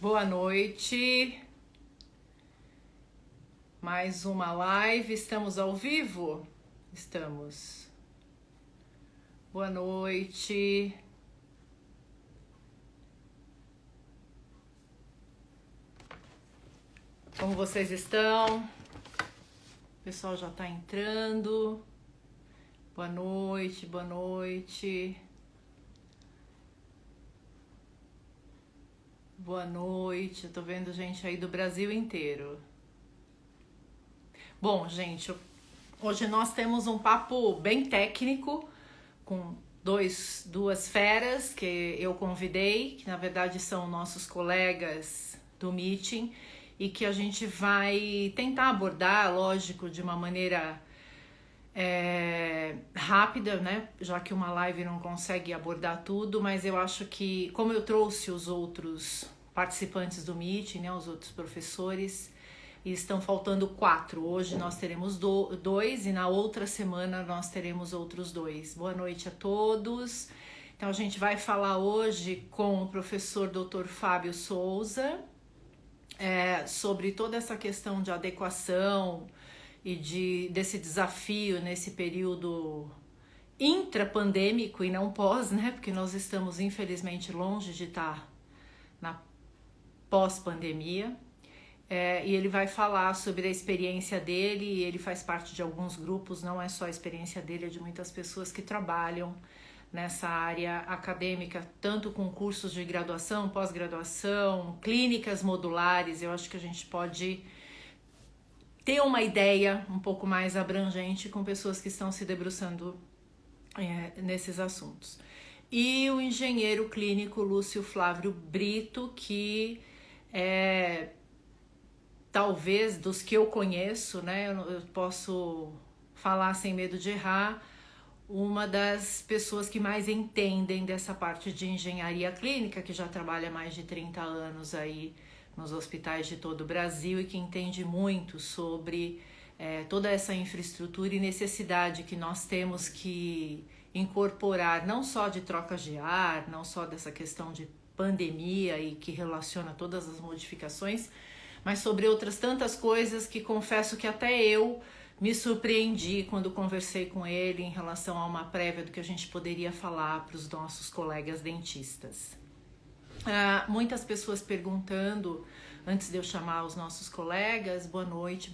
Boa noite. Mais uma live. Estamos ao vivo? Estamos. Boa noite. Como vocês estão? O pessoal já está entrando. Boa noite, boa noite. Boa noite, eu tô vendo gente aí do Brasil inteiro. Bom, gente, hoje nós temos um papo bem técnico com duas feras que eu convidei, que na verdade são nossos colegas do meeting e que a gente vai tentar abordar, lógico, de uma maneira rápida, né? Já que uma live não consegue abordar tudo, mas eu acho que, como eu trouxe os outros participantes do meeting, né, os outros professores, e estão faltando 4. Hoje nós teremos 2 e na outra semana nós teremos outros 2. Boa noite a todos. Então a gente vai falar hoje com o professor Dr. Fábio Souza sobre toda essa questão de adequação e desse desafio nesse período intrapandêmico e não pós, né? Porque nós estamos infelizmente longe de estar na pós-pandemia. E ele vai falar sobre a experiência dele, e ele faz parte de alguns grupos, não é só a experiência dele, é de muitas pessoas que trabalham nessa área acadêmica, tanto com cursos de graduação, pós-graduação, clínicas modulares. Eu acho que a gente pode ter uma ideia um pouco mais abrangente com pessoas que estão se debruçando nesses assuntos. E o engenheiro clínico Lúcio Flávio Brito, que talvez dos que eu conheço, né, eu posso falar sem medo de errar, uma das pessoas que mais entendem dessa parte de engenharia clínica, que já trabalha há mais de 30 anos aí nos hospitais de todo o Brasil e que entende muito sobre toda essa infraestrutura e necessidade que nós temos que incorporar, não só de trocas de ar, não só dessa questão de pandemia e que relaciona todas as modificações, mas sobre outras tantas coisas que confesso que até eu me surpreendi quando conversei com ele em relação a uma prévia do que a gente poderia falar para os nossos colegas dentistas. Muitas pessoas perguntando, antes de eu chamar os nossos colegas, boa noite,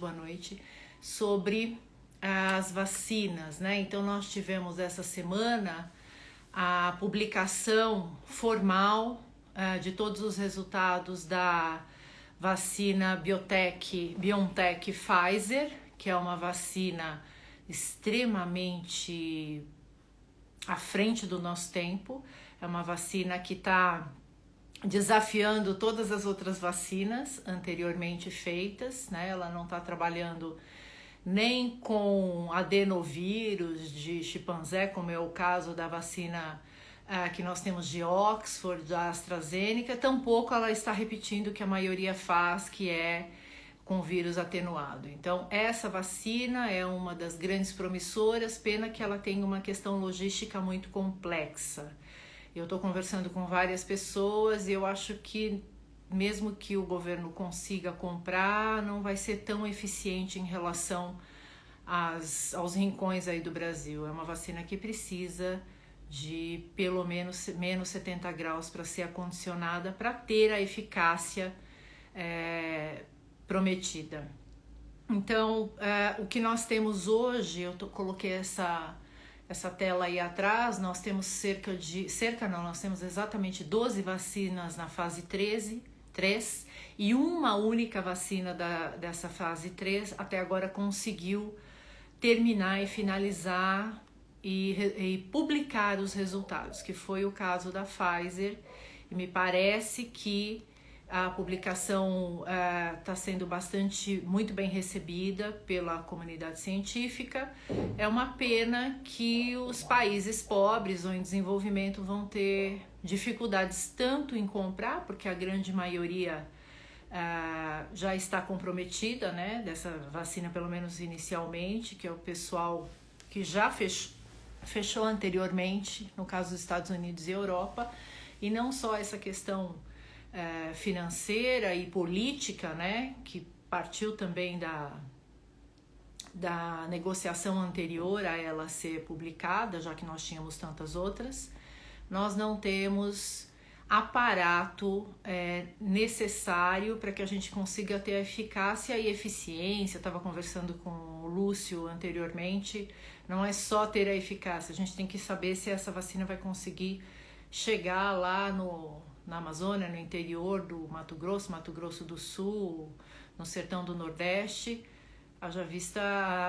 sobre as vacinas, né? Então nós tivemos essa semana a publicação formal de todos os resultados da vacina BioNTech Pfizer, que é uma vacina extremamente à frente do nosso tempo. É uma vacina que está desafiando todas as outras vacinas anteriormente feitas, né? Ela não está trabalhando nem com adenovírus de chimpanzé, como é o caso da vacina que nós temos de Oxford, da AstraZeneca, tampouco ela está repetindo o que a maioria faz, que é com vírus atenuado. Então, essa vacina é uma das grandes promissoras, pena que ela tem uma questão logística muito complexa. Eu estou conversando com várias pessoas e eu acho que mesmo que o governo consiga comprar, não vai ser tão eficiente em relação aos rincões aí do Brasil. É uma vacina que precisa de pelo menos menos 70 graus para ser acondicionada, para ter a eficácia prometida. Então, o que nós temos hoje, eu coloquei essa tela aí atrás, nós temos nós temos exatamente 12 vacinas na fase 3 e uma única vacina dessa fase 3 até agora conseguiu terminar e finalizar e publicar os resultados, que foi o caso da Pfizer, e me parece que a publicação está sendo muito bem recebida pela comunidade científica. É uma pena que os países pobres ou em desenvolvimento vão ter dificuldades tanto em comprar, porque a grande maioria já está comprometida, né, dessa vacina, pelo menos inicialmente, que é o pessoal que já fechou anteriormente, no caso dos Estados Unidos e Europa, e não só essa questão financeira e política, né, que partiu também da negociação anterior a ela ser publicada, já que nós tínhamos tantas outras, nós não temos aparato necessário para que a gente consiga ter a eficácia e eficiência. Eu estava conversando com o Lúcio anteriormente, não é só ter a eficácia, a gente tem que saber se essa vacina vai conseguir chegar lá na Amazônia, no interior do Mato Grosso do Sul, no sertão do Nordeste, haja vista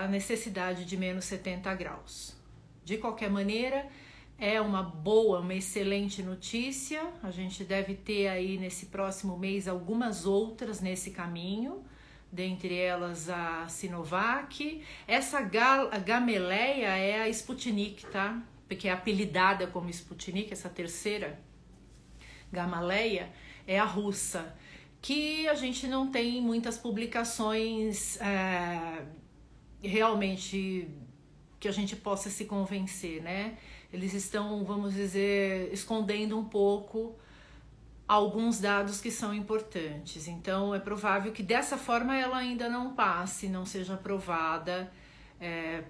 a necessidade de menos 70 graus. De qualquer maneira, é uma excelente notícia. A gente deve ter aí nesse próximo mês algumas outras nesse caminho, dentre elas a Sinovac. Essa Gamaleya é a Sputnik, tá? Porque é apelidada como Sputnik, essa terceira Gamaleya é a russa, que a gente não tem muitas publicações realmente que a gente possa se convencer, né? Eles estão, vamos dizer, escondendo um pouco alguns dados que são importantes. Então é provável que dessa forma ela ainda não passe, não seja aprovada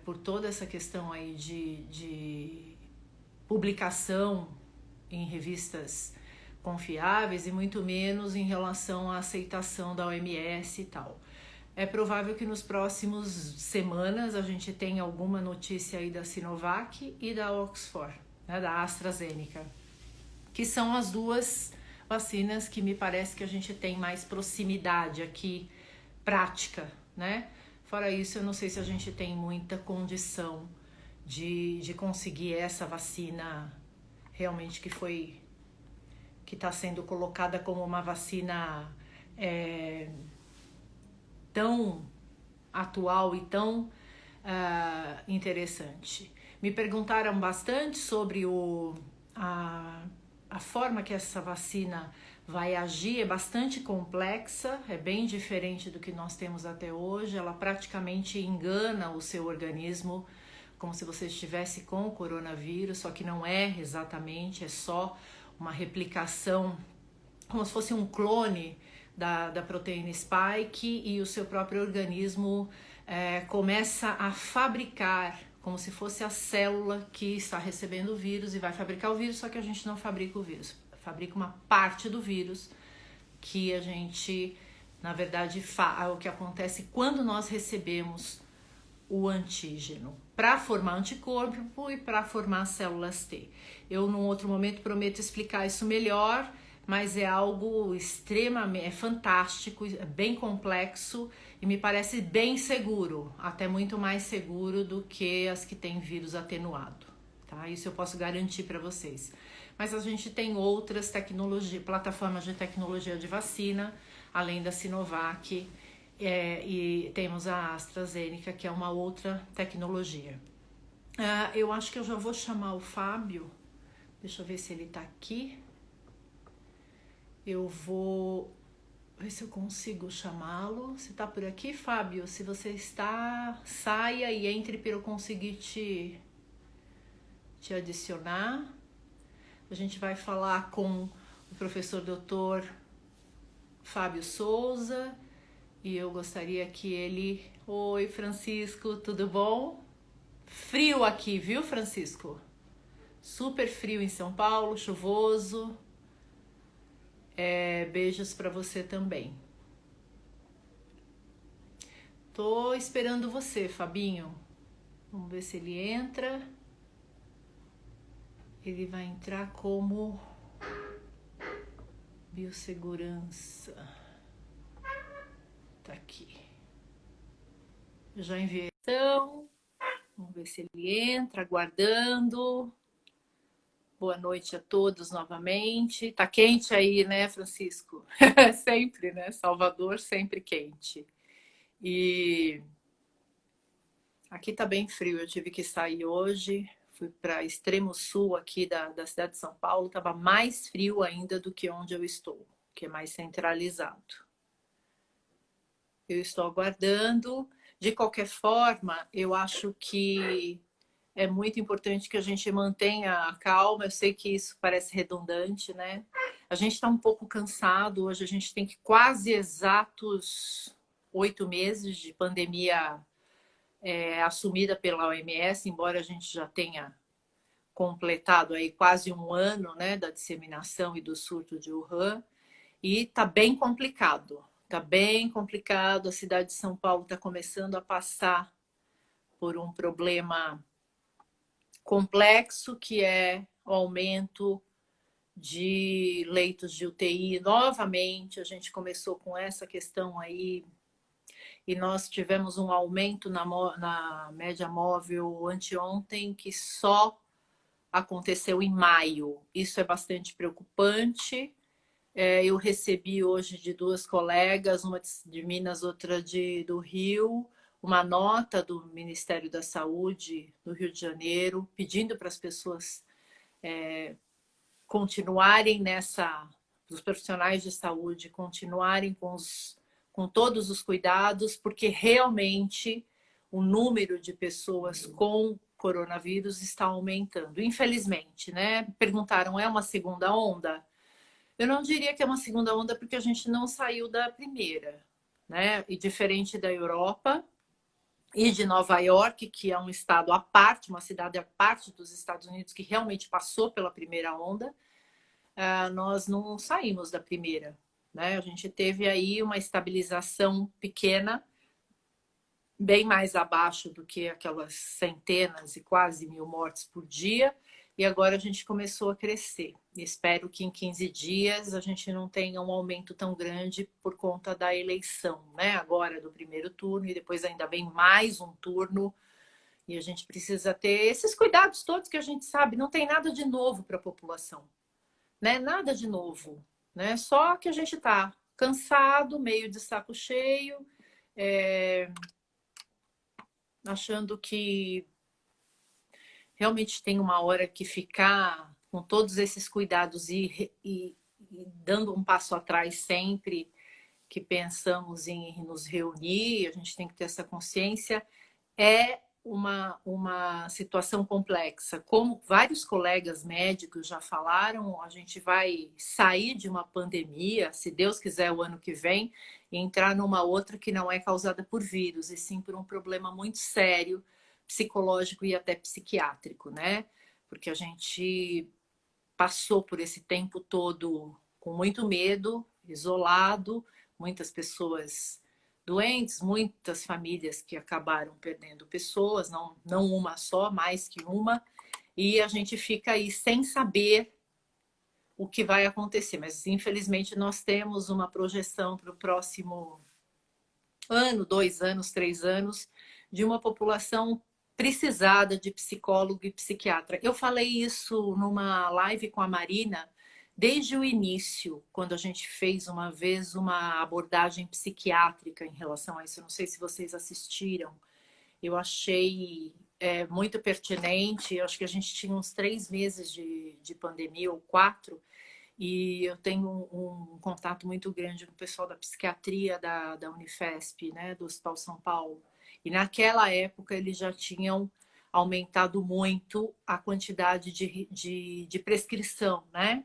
por toda essa questão aí de publicação em revistas confiáveis e muito menos em relação à aceitação da OMS e tal. É provável que nos próximos semanas a gente tenha alguma notícia aí da Sinovac e da Oxford, né, da AstraZeneca, que são as duas vacinas que me parece que a gente tem mais proximidade aqui, prática, né? Fora isso, eu não sei se a gente tem muita condição de conseguir essa vacina realmente que está sendo colocada como uma vacina tão atual e tão interessante. Me perguntaram bastante sobre a forma que essa vacina vai agir, é bastante complexa, é bem diferente do que nós temos até hoje. Ela praticamente engana o seu organismo como se você estivesse com o coronavírus, só que não é exatamente, é só uma replicação, como se fosse um clone da proteína spike, e o seu próprio organismo começa a fabricar, como se fosse a célula que está recebendo o vírus e vai fabricar o vírus, só que a gente não fabrica o vírus, fabrica uma parte do vírus que a gente, na verdade, o que acontece quando nós recebemos o antígeno, para formar anticorpo e para formar células T. Eu, num outro momento, prometo explicar isso melhor, mas é algo extremamente, fantástico, é bem complexo e me parece bem seguro, até muito mais seguro do que as que têm vírus atenuado, tá? Isso eu posso garantir para vocês. Mas a gente tem outras plataformas de tecnologia de vacina, além da Sinovac, e temos a AstraZeneca, que é uma outra tecnologia. Eu acho que eu já vou chamar o Fábio, deixa eu ver se ele tá aqui. Eu vou ver se eu consigo chamá-lo. Você tá por aqui, Fábio? Se você está, saia e entre para eu conseguir te adicionar. A gente vai falar com o professor doutor Fábio Souza e eu gostaria que ele... Oi, Francisco, tudo bom? Frio aqui, viu, Francisco? Super frio em São Paulo, chuvoso. Beijos para você também. Tô esperando você, Fabinho. Vamos ver se ele entra. Ele vai entrar como biossegurança. Tá aqui. Eu já enviei. Então, vamos ver se ele entra, aguardando. Boa noite a todos novamente. Tá quente aí, né, Francisco? Sempre, né? Salvador, sempre quente. E aqui tá bem frio. Eu tive que sair hoje. Fui para extremo sul aqui da cidade de São Paulo. Tava mais frio ainda do que onde eu estou, que é mais centralizado. Eu estou aguardando. De qualquer forma, eu acho que é muito importante que a gente mantenha a calma. Eu sei que isso parece redundante, né? A gente está um pouco cansado. Hoje a gente tem que quase exatos 8 meses de pandemia assumida pela OMS, embora a gente já tenha completado aí quase um ano, né, da disseminação e do surto de Wuhan. E está bem complicado. Está bem complicado. A cidade de São Paulo está começando a passar por um problema complexo, que é o aumento de leitos de UTI. Novamente, a gente começou com essa questão aí e nós tivemos um aumento na média móvel anteontem que só aconteceu em maio. Isso é bastante preocupante. Eu recebi hoje de duas colegas, uma de Minas, outra do Rio, uma nota do Ministério da Saúde do Rio de Janeiro, pedindo para as pessoas continuarem os profissionais de saúde continuarem com todos os cuidados, porque realmente o número de pessoas com coronavírus está aumentando, infelizmente, né? Perguntaram, é uma segunda onda? Eu não diria que é uma segunda onda porque a gente não saiu da primeira, né? E diferente da Europa e de Nova York, que é um estado à parte, uma cidade à parte dos Estados Unidos que realmente passou pela primeira onda, nós não saímos da primeira, né? A gente teve aí uma estabilização pequena, bem mais abaixo do que aquelas centenas e quase 1.000 mortes por dia, e agora a gente começou a crescer. Espero que em 15 dias a gente não tenha um aumento tão grande por conta da eleição, né? Agora do primeiro turno e depois ainda vem mais um turno. E a gente precisa ter esses cuidados todos que a gente sabe, não tem nada de novo para a população, né? Nada de novo, né? Só que a gente está cansado, meio de saco cheio, achando que realmente tem uma hora que ficar com todos esses cuidados e dando um passo atrás sempre que pensamos em nos reunir, a gente tem que ter essa consciência, é uma situação complexa. Como vários colegas médicos já falaram, a gente vai sair de uma pandemia, se Deus quiser, o ano que vem, e entrar numa outra que não é causada por vírus, e sim por um problema muito sério, psicológico e até psiquiátrico, né? Porque a gente passou por esse tempo todo com muito medo, isolado, muitas pessoas doentes, muitas famílias que acabaram perdendo pessoas, não uma só, mais que uma, e a gente fica aí sem saber o que vai acontecer. Mas infelizmente nós temos uma projeção para o próximo ano, 2 anos, 3 anos, de uma população precisada de psicólogo e psiquiatra. Eu falei isso numa live com a Marina desde o início, quando a gente fez uma vez uma abordagem psiquiátrica em relação a isso. Eu não sei se vocês assistiram. Eu achei muito pertinente. Eu acho que a gente tinha uns 3 meses de pandemia, ou 4, e eu tenho um contato muito grande com o pessoal da psiquiatria da Unifesp, né, do Hospital São Paulo. E naquela época eles já tinham aumentado muito a quantidade de prescrição, né,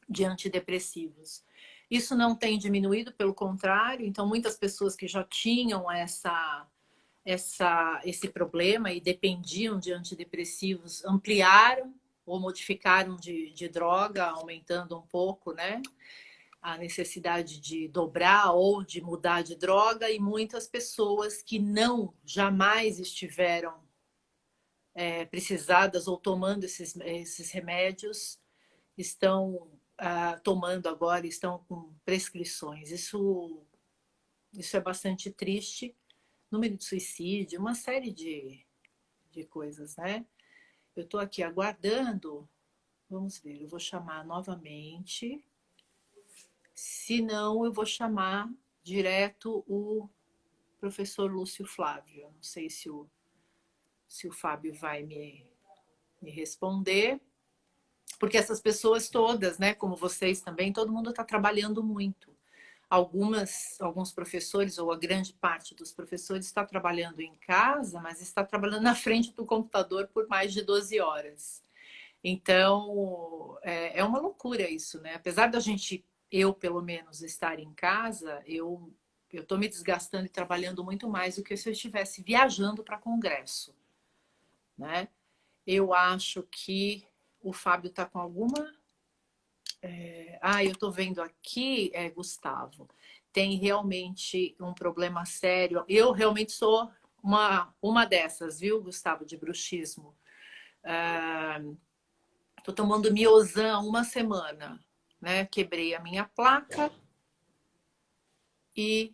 de antidepressivos. Isso não tem diminuído, pelo contrário. Então, muitas pessoas que já tinham esse problema e dependiam de antidepressivos ampliaram ou modificaram de droga, aumentando um pouco, né, a necessidade de dobrar ou de mudar de droga, e muitas pessoas que não jamais estiveram precisadas ou tomando esses remédios estão tomando agora, estão com prescrições. Isso é bastante triste. Número de suicídio, uma série de coisas, né? Eu estou aqui aguardando. Vamos ver, eu vou chamar novamente. Se não, eu vou chamar direto o professor Lúcio Flávio. Eu não sei se o Fábio vai me responder, porque essas pessoas todas, né, como vocês também, todo mundo está trabalhando muito. Alguns professores, ou a grande parte dos professores, está trabalhando em casa, mas está trabalhando na frente do computador por mais de 12 horas. Então, é uma loucura isso, né? Apesar da gente, eu pelo menos, estar em casa, eu estou me desgastando e trabalhando muito mais do que se eu estivesse viajando para congresso, né? Eu acho que o Fábio está com alguma... eu estou vendo aqui, Gustavo, tem realmente um problema sério. Eu realmente sou uma dessas, viu, Gustavo, de bruxismo. Estou tomando Miozan há uma semana, né? Quebrei a minha placa e,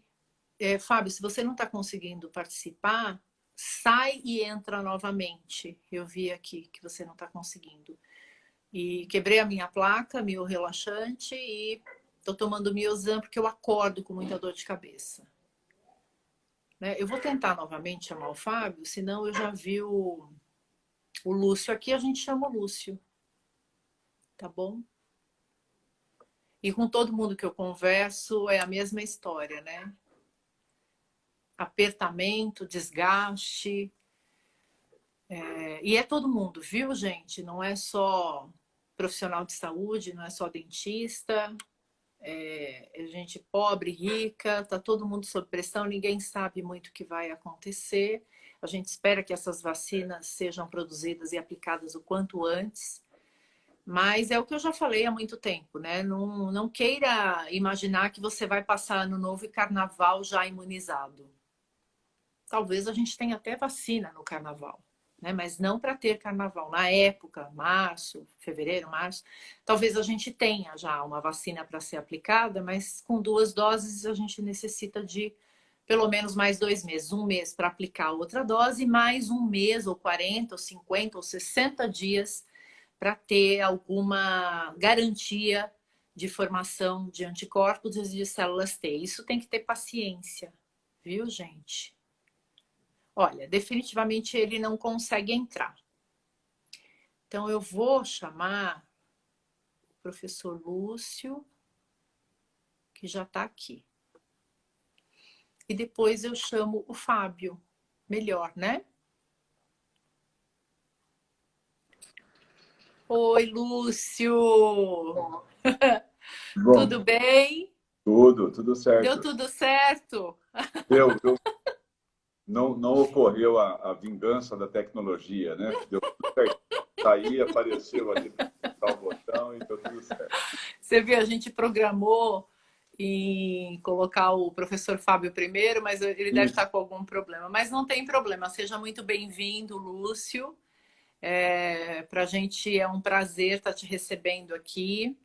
Fábio, se você não está conseguindo participar, sai e entra novamente. Eu vi aqui que você não está conseguindo. E quebrei a minha placa, mio relaxante, e estou tomando Miozan porque eu acordo com muita dor de cabeça. Né? Eu vou tentar novamente chamar o Fábio, senão eu já vi o Lúcio aqui, a gente chama o Lúcio. Tá bom? E com todo mundo que eu converso é a mesma história, né? Apertamento, desgaste. E é todo mundo, viu, gente? Não é só profissional de saúde, não é só dentista. É gente pobre, rica, tá todo mundo sob pressão, ninguém sabe muito o que vai acontecer. A gente espera que essas vacinas sejam produzidas e aplicadas o quanto antes. Mas é o que eu já falei há muito tempo, né? Não queira imaginar que você vai passar ano novo e carnaval já imunizado. Talvez a gente tenha até vacina no carnaval, né? Mas não para ter carnaval. Na época, março, fevereiro, março, talvez a gente tenha já uma vacina para ser aplicada, mas com 2 doses a gente necessita de pelo menos mais 2 meses. 1 mês para aplicar outra dose, mais 1 mês, ou 40, ou 50, ou 60 dias para ter alguma garantia de formação de anticorpos e de células T. Isso tem que ter paciência, viu, gente? Olha, definitivamente ele não consegue entrar. Então, eu vou chamar o professor Lúcio, que já está aqui. E depois eu chamo o Fábio. Melhor, né? Oi, Lúcio! Bom, Tudo bem? tudo Deu certo. tudo certo? Não ocorreu a vingança da tecnologia, né? Deu tudo certo. Saí, apareceu ali para o botão e deu tudo certo. Você viu, a gente programou em colocar o professor Fábio primeiro, mas ele deve Isso. estar com algum problema. Mas não tem problema, seja muito bem-vindo, Lúcio. Para a gente é um prazer estar te recebendo aqui.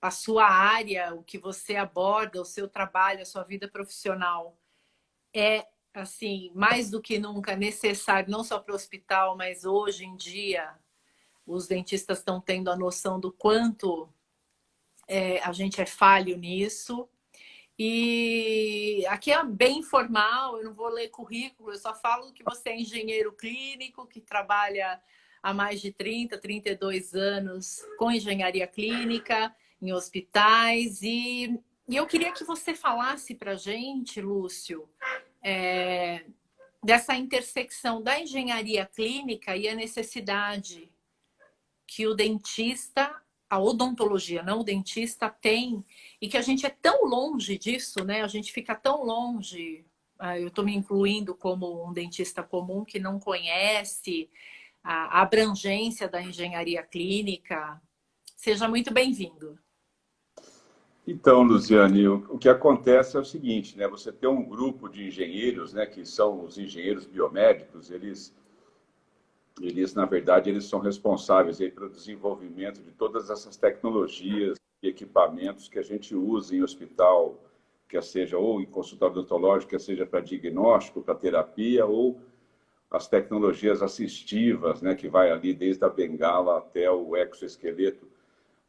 A sua área, o que você aborda, o seu trabalho, a sua vida profissional é, assim, mais do que nunca necessário, não só para o hospital, mas hoje em dia os dentistas estão tendo a noção do quanto a gente é falho nisso. E aqui é bem informal, eu não vou ler currículo, eu só falo que você é engenheiro clínico, que trabalha há mais de 32 anos com engenharia clínica, em hospitais. E eu queria que você falasse para a gente, Lúcio, dessa intersecção da engenharia clínica e a necessidade que o dentista, a odontologia, não o dentista, tem, e que a gente é tão longe disso, né? A gente fica tão longe. Eu estou me incluindo como um dentista comum que não conhece a abrangência da engenharia clínica. Seja muito bem-vindo. Então, Luciane, o que acontece é o seguinte, né? Você tem um grupo de engenheiros, né, que são os engenheiros biomédicos, na verdade, eles são responsáveis aí pelo desenvolvimento de todas essas tecnologias e equipamentos que a gente usa em hospital, quer seja ou em consultório odontológico, quer seja para diagnóstico, para terapia, ou as tecnologias assistivas, né, que vai ali desde a bengala até o exoesqueleto.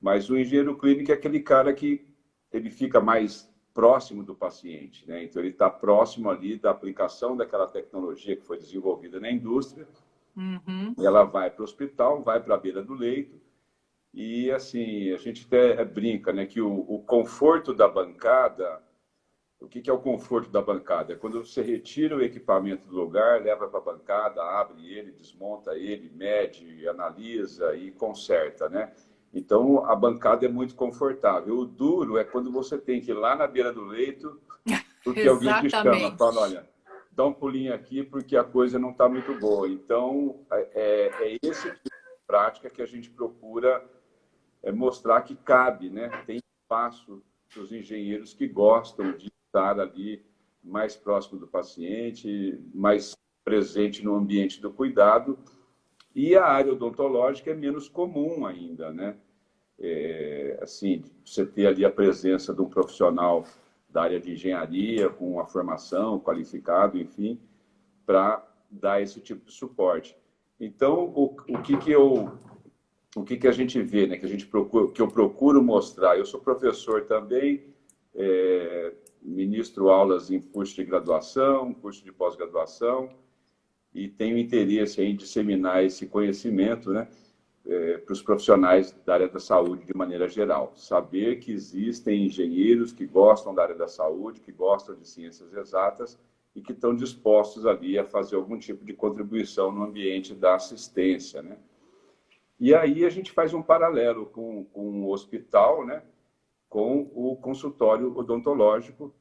Mas o engenheiro clínico é aquele cara que ele fica mais próximo do paciente, né? Então ele está próximo ali da aplicação daquela tecnologia que foi desenvolvida na indústria. Uhum. Ela vai para o hospital, vai para a beira do leito e assim a gente até brinca, né, que o conforto da bancada O que é o conforto da bancada? É quando você retira o equipamento do lugar, leva para a bancada, abre ele, desmonta ele, mede, analisa e conserta, né? Então, a bancada é muito confortável. O duro é quando você tem que ir lá na beira do leito, porque alguém te chama, fala, Exatamente. olha, dá um pulinho aqui porque a coisa não está muito boa. Então, é esse tipo de prática que a gente procura mostrar que cabe, né? Tem espaço para os engenheiros que gostam de estar ali mais próximo do paciente, mais presente no ambiente do cuidado. E a área odontológica é menos comum ainda, né? Assim, você ter ali a presença de um profissional da área de engenharia, com uma formação, qualificado, enfim, para dar esse tipo de suporte. Então, o que a gente vê, né? Que a gente procura, que eu procuro mostrar. Eu sou professor também, ministro aulas em curso de graduação, curso de pós-graduação, e tenho interesse em disseminar esse conhecimento, né? Para os profissionais da área da saúde de maneira geral. Saber que existem engenheiros que gostam da área da saúde, que gostam de ciências exatas e que estão dispostos ali a fazer algum tipo de contribuição no ambiente da assistência, né? E aí a gente faz um paralelo com o hospital, né? Com o consultório odontológico,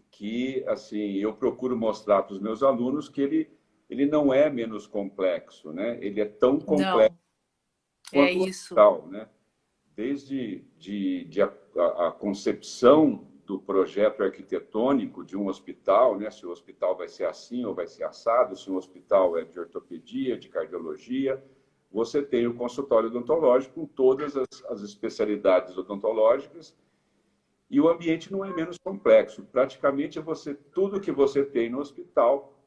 que assim eu procuro mostrar para os meus alunos que ele não é menos complexo, né? Ele é tão complexo Não, é quanto o isso. hospital, né? Desde a concepção do projeto arquitetônico de um hospital, né? Se o hospital vai ser assim ou vai ser assado, se um hospital é de ortopedia, de cardiologia, você tem o consultório odontológico com todas as especialidades odontológicas e o ambiente não é menos complexo. Praticamente tudo que você tem no hospital,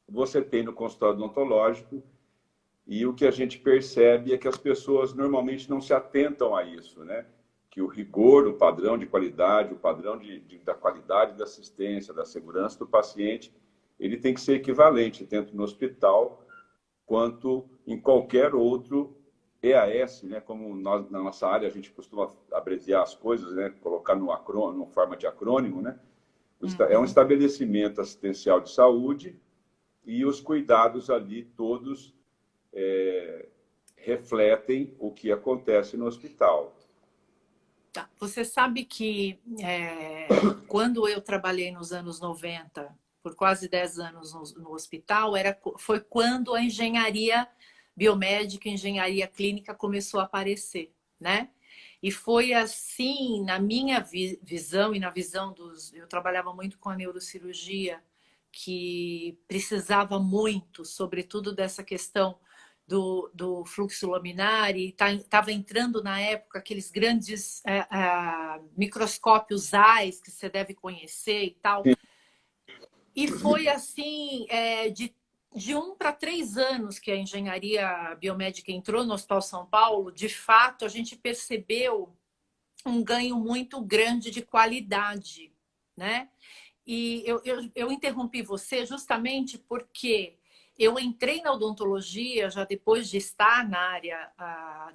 você tem no consultório odontológico. E o que a gente percebe é que as pessoas normalmente não se atentam a isso, né? Que o rigor, o padrão de qualidade, o padrão da qualidade da assistência, da segurança do paciente, ele tem que ser equivalente tanto no hospital quanto em qualquer outro EAS, né? Como nós, na nossa área a gente costuma abreviar as coisas, né? Colocar no acrônimo, forma de acrônimo, né? É um Uhum. estabelecimento assistencial de saúde e os cuidados ali todos refletem o que acontece no hospital. Tá. Você sabe que quando eu trabalhei nos anos 90, por quase 10 anos no hospital, foi quando a engenharia biomédica, engenharia clínica começou a aparecer, né? E foi assim, na minha visão e na visão dos... Eu trabalhava muito com a neurocirurgia, que precisava muito, sobretudo dessa questão do fluxo laminar, e estava entrando na época aqueles grandes microscópios ZEISS que você deve conhecer e tal. E foi assim, de 1 para 3 anos que a engenharia biomédica entrou no Hospital São Paulo, de fato, a gente percebeu um ganho muito grande de qualidade, né? E eu interrompi você justamente porque eu entrei na odontologia já depois de estar na área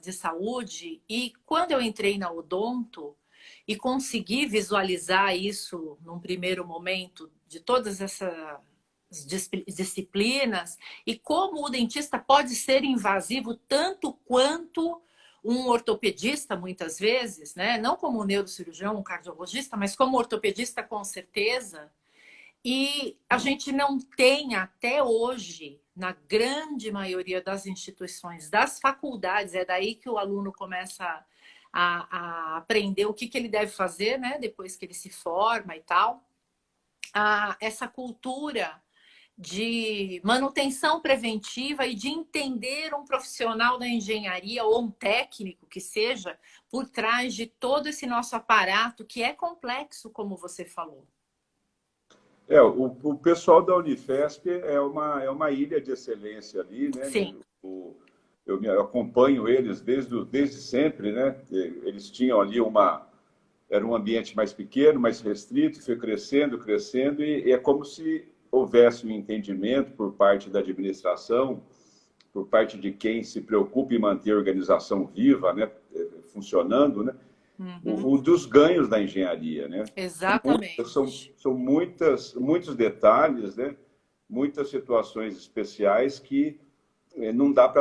de saúde, e quando eu entrei na odonto e consegui visualizar isso num primeiro momento de todas essas disciplinas e como o dentista pode ser invasivo tanto quanto um ortopedista, muitas vezes, né? Não como um neurocirurgião, um cardiologista, mas como ortopedista, com certeza. E a gente não tem até hoje, na grande maioria das instituições, das faculdades, é daí que o aluno começa a aprender o que ele deve fazer, né? Depois que ele se forma e tal. Essa cultura de manutenção preventiva e de entender um profissional da engenharia ou um técnico que seja por trás de todo esse nosso aparato que é complexo, como você falou. O pessoal da Unifesp é uma ilha de excelência ali, né? Sim. Eu acompanho eles desde sempre, né? Eles tinham ali era um ambiente mais pequeno, mais restrito, foi crescendo, crescendo, e é como se houvesse um entendimento por parte da administração, por parte de quem se preocupa em manter a organização viva, né? Funcionando, né? Uhum. um dos ganhos da engenharia, né? Exatamente. São muitos detalhes, né? Muitas situações especiais que não dá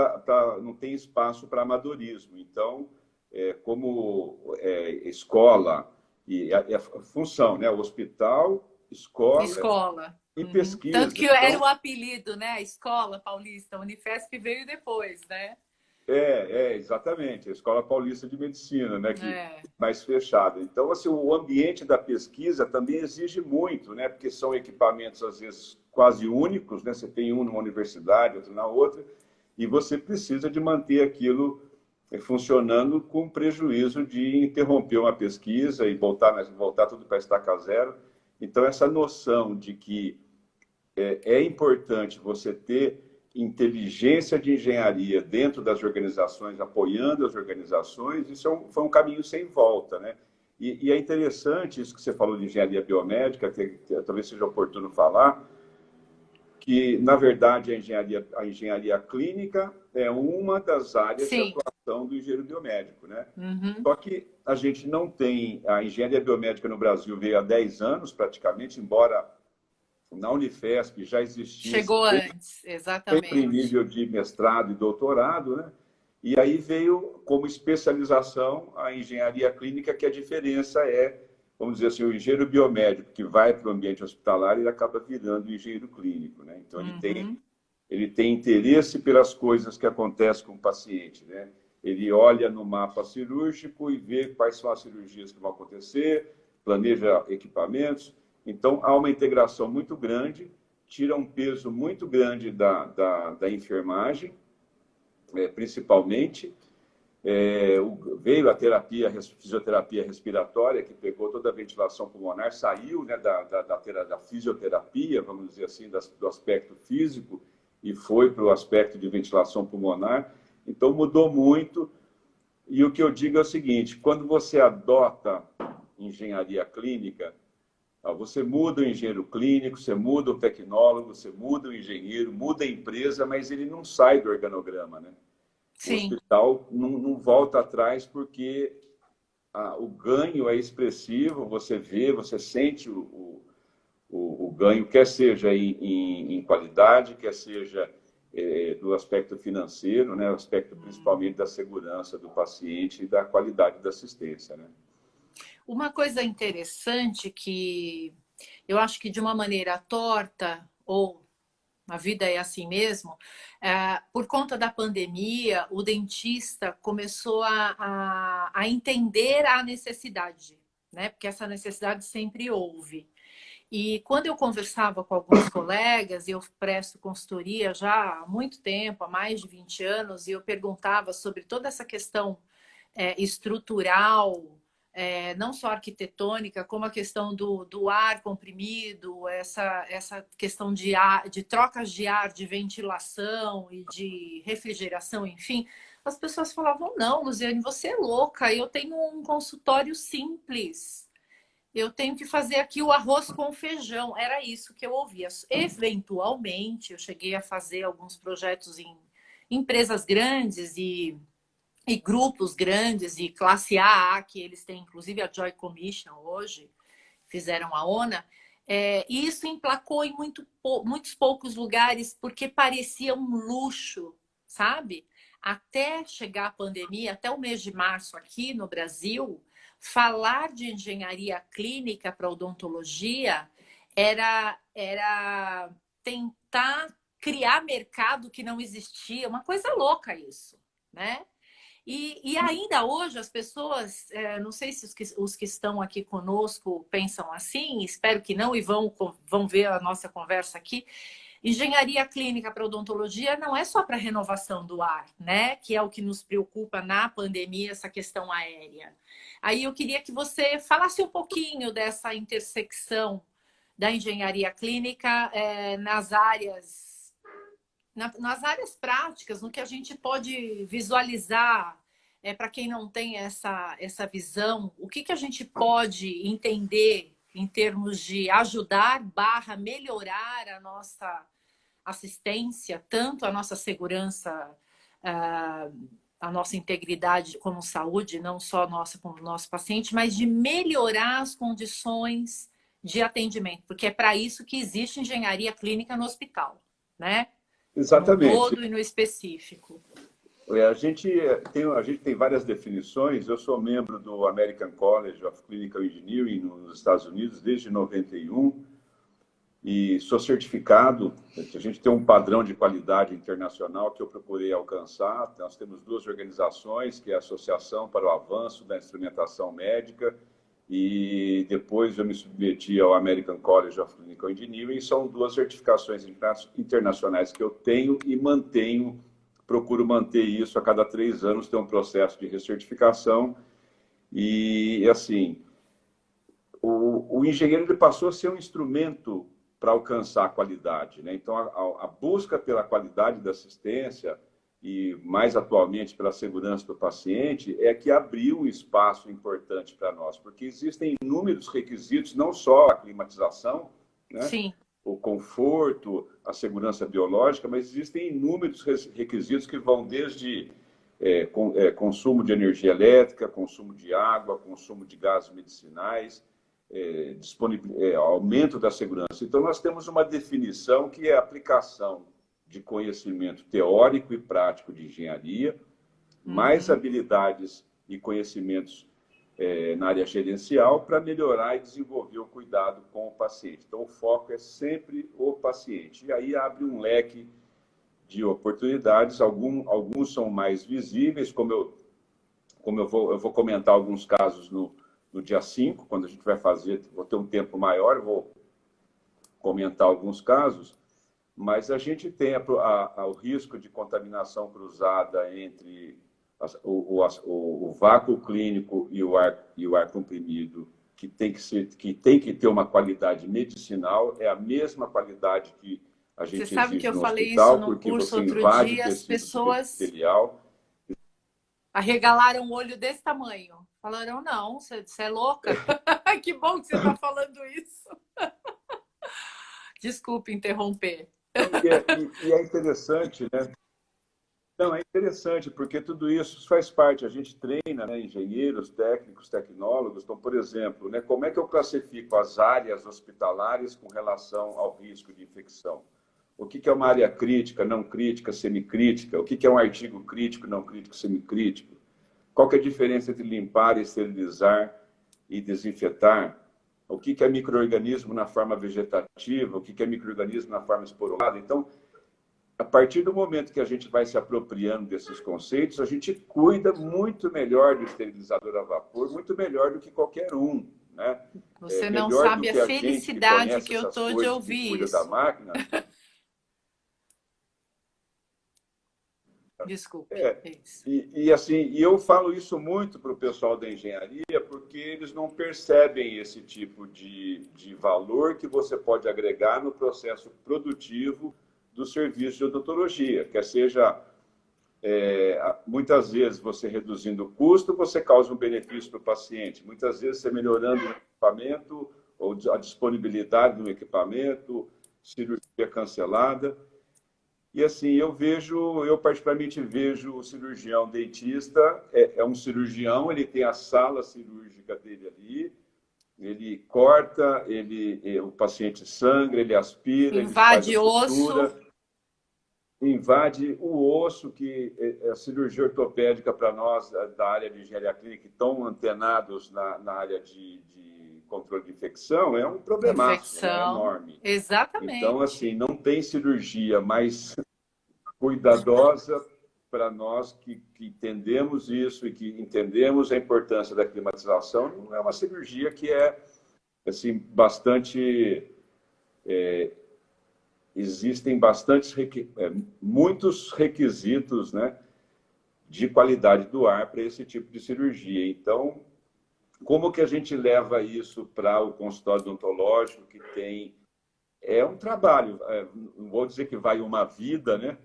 não tem espaço para amadorismo. Então, como escola e a função, né? Hospital, escola Escola. e Uhum. Tanto pesquisa. que era Então, o apelido, né? A Escola Paulista. A Unifesp veio depois, né? exatamente, a Escola Paulista de Medicina, né, que É. mais fechada. Então, assim, o ambiente da pesquisa também exige muito, né, porque são equipamentos às vezes quase únicos, né, você tem um numa universidade, outro na outra, e você precisa de manter aquilo funcionando com prejuízo de interromper uma pesquisa e voltar tudo para estaca zero. Então, essa noção de que é importante você ter inteligência de engenharia dentro das organizações, apoiando as organizações, isso foi um caminho sem volta, né? E é interessante isso que você falou de engenharia biomédica, que talvez seja oportuno falar, que, na verdade, a engenharia clínica é uma das áreas de Sim. atuação do engenheiro biomédico, né? Uhum. Só que a gente não tem... A engenharia biomédica no Brasil veio há 10 anos, praticamente, embora na Unifesp já existisse Chegou antes, sempre em exatamente. nível de mestrado e doutorado, né? E aí veio como especialização a engenharia clínica, que a diferença é, vamos dizer assim, o engenheiro biomédico que vai para o ambiente hospitalar, ele acaba virando engenheiro clínico, né? Então Uhum. ele tem interesse pelas coisas que acontecem com o paciente, né? Ele olha no mapa cirúrgico e vê quais são as cirurgias que vão acontecer, planeja equipamentos. Então, há uma integração muito grande, tira um peso muito grande da enfermagem, principalmente. Veio a fisioterapia respiratória, que pegou toda a ventilação pulmonar, saiu, né, da fisioterapia, vamos dizer assim, do aspecto físico, e foi para o aspecto de ventilação pulmonar. Então, mudou muito. E o que eu digo é o seguinte: quando você adota engenharia clínica, você muda o engenheiro clínico, você muda o tecnólogo, você muda o engenheiro, muda a empresa, mas ele não sai do organograma, né? O Sim. hospital não volta atrás porque o ganho é expressivo, você vê, você sente o ganho, quer seja em qualidade, quer seja do aspecto financeiro, né? O aspecto principalmente da segurança do paciente e da qualidade da assistência, né? Uma coisa interessante que eu acho que de uma maneira torta, ou a vida é assim mesmo, por conta da pandemia, o dentista começou a entender a necessidade, né? Porque essa necessidade sempre houve. E quando eu conversava com alguns colegas, e eu presto consultoria já há muito tempo, há mais de 20 anos, e eu perguntava sobre toda essa questão estrutural, não só arquitetônica, como a questão do ar comprimido, essa questão de, de trocas de ar, de ventilação e de refrigeração, enfim, as pessoas falavam, não, Luziane, você é louca, eu tenho um consultório simples. Eu tenho que fazer aqui o arroz com feijão. Era isso que eu ouvia. Eventualmente, eu cheguei a fazer alguns projetos em empresas grandes e grupos grandes e classe AA, que eles têm, inclusive a Joy Commission hoje, fizeram a ONA. E isso emplacou em muitos poucos lugares porque parecia um luxo, sabe? Até chegar a pandemia, até o mês de março aqui no Brasil, falar de engenharia clínica para odontologia era tentar criar mercado que não existia. Uma coisa louca isso, né? E ainda hoje as pessoas, não sei se os que estão aqui conosco pensam assim, espero que não, e vão ver a nossa conversa aqui. Engenharia clínica para odontologia não é só para renovação do ar, né? Que é o que nos preocupa na pandemia, essa questão aérea. Aí eu queria que você falasse um pouquinho dessa intersecção da engenharia clínica nas áreas práticas, no que a gente pode visualizar, para quem não tem essa visão, o que a gente pode entender em termos de ajudar / melhorar a nossa assistência, tanto a nossa segurança a nossa integridade como saúde, não só nossa como nosso paciente, mas de melhorar as condições de atendimento, porque é para isso que existe engenharia clínica no hospital, né? No Exatamente. todo e no específico. A gente tem várias definições. Eu sou membro do American College of Clinical Engineering nos Estados Unidos desde 91 e sou certificado. A gente tem um padrão de qualidade internacional que eu procurei alcançar. Nós temos duas organizações, que é a Associação para o Avanço da Instrumentação Médica e depois eu me submeti ao American College of Clinical Engineering. São duas certificações internacionais que eu tenho e mantenho. Procuro manter isso a cada 3 anos, tem um processo de recertificação. E, assim, o engenheiro ele passou a ser um instrumento para alcançar a qualidade, né? Então, a busca pela qualidade da assistência e, mais atualmente, pela segurança do paciente é que abriu um espaço importante para nós, porque existem inúmeros requisitos, não só a climatização, né? Sim. O conforto, a segurança biológica, mas existem inúmeros requisitos que vão desde consumo de energia elétrica, consumo de água, consumo de gases medicinais, aumento da segurança. Então, nós temos uma definição que é a aplicação de conhecimento teórico e prático de engenharia, mais habilidades e conhecimentos na área gerencial para melhorar e desenvolver o cuidado com o paciente. Então, o foco é sempre o paciente. E aí abre um leque de oportunidades. Alguns são mais visíveis, como eu vou comentar alguns casos no dia 5, quando a gente vai fazer, vou ter um tempo maior, vou comentar alguns casos, mas a gente tem o risco de contaminação cruzada entre o vácuo clínico e o ar comprimido, que tem que ter uma qualidade medicinal, é a mesma qualidade que a gente Você sabe que exige eu no falei hospital, isso no porque curso você outro invade dia, as tecido pessoas epitelial. arregalaram o olho desse tamanho. Falaram, não, você é louca. Que bom que você está falando isso. Desculpe interromper. E é interessante, né? Não, é interessante, porque tudo isso faz parte. A gente treina, né, engenheiros, técnicos, tecnólogos. Então, por exemplo, né, como é que eu classifico as áreas hospitalares com relação ao risco de infecção? O que é uma área crítica, não crítica, semicrítica? O que é um artigo crítico, não crítico, semicrítico? Qual que é a diferença entre limpar, esterilizar e desinfetar? O que é micro-organismo na forma vegetativa? O que é micro-organismo na forma esporulada? Então, a partir do momento que a gente vai se apropriando desses conceitos, a gente cuida muito melhor do esterilizador a vapor, muito melhor do que qualquer um, né? Você não Melhor do sabe a que a gente que felicidade conhece que eu essas tô de coisas, que ouvir cuida da isso. máquina. Desculpe. E eu falo isso muito para o pessoal da engenharia, porque eles não percebem esse tipo de valor que você pode agregar no processo produtivo do serviço de odontologia, quer seja, muitas vezes você reduzindo o custo, você causa um benefício para o paciente, muitas vezes você melhorando o equipamento ou a disponibilidade do equipamento, cirurgia cancelada. E assim, eu particularmente vejo o cirurgião dentista, é um cirurgião, ele tem a sala cirúrgica dele ali, ele corta, o paciente sangra, ele aspira, ele faz a Invade sutura, osso. invade o osso, que a cirurgia ortopédica para nós, da área de engenharia clínica, que estão antenados na área de controle de infecção, é um problemaço, né, enorme. Exatamente. Então, assim, não tem cirurgia mais cuidadosa para nós que entendemos isso e que entendemos a importância da climatização. Não é uma cirurgia que é assim bastante existem muitos requisitos, né, de qualidade do ar para esse tipo de cirurgia. Então, como que a gente leva isso para o consultório odontológico, que é um trabalho, não vou dizer que vai uma vida, né?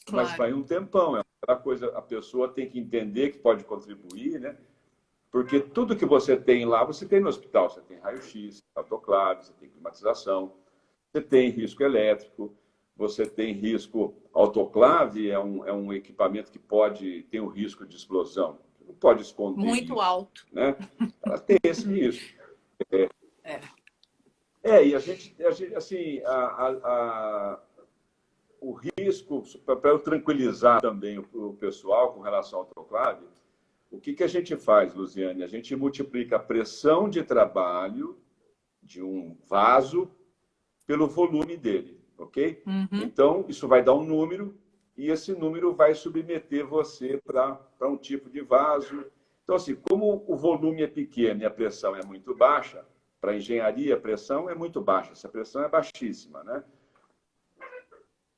Claro. Mas vai um tempão. É uma coisa, a pessoa tem que entender que pode contribuir, né? Porque tudo que você tem lá, você tem no hospital. Você tem raio-x, autoclave, você tem climatização, você tem risco elétrico, você tem risco autoclave é um equipamento que tem o risco de explosão. Você não pode esconder Muito isso, alto. né? Ela tem esse risco. E a gente assim, o risco, para eu tranquilizar também o pessoal com relação ao autoclave, o que a gente faz, Luziane? A gente multiplica a pressão de trabalho de um vaso pelo volume dele, ok? Então, isso vai dar um número e esse número vai submeter você para um tipo de vaso. Então, assim, como o volume é pequeno e a pressão é muito baixa, para engenharia a pressão é muito baixa, essa pressão é baixíssima, né?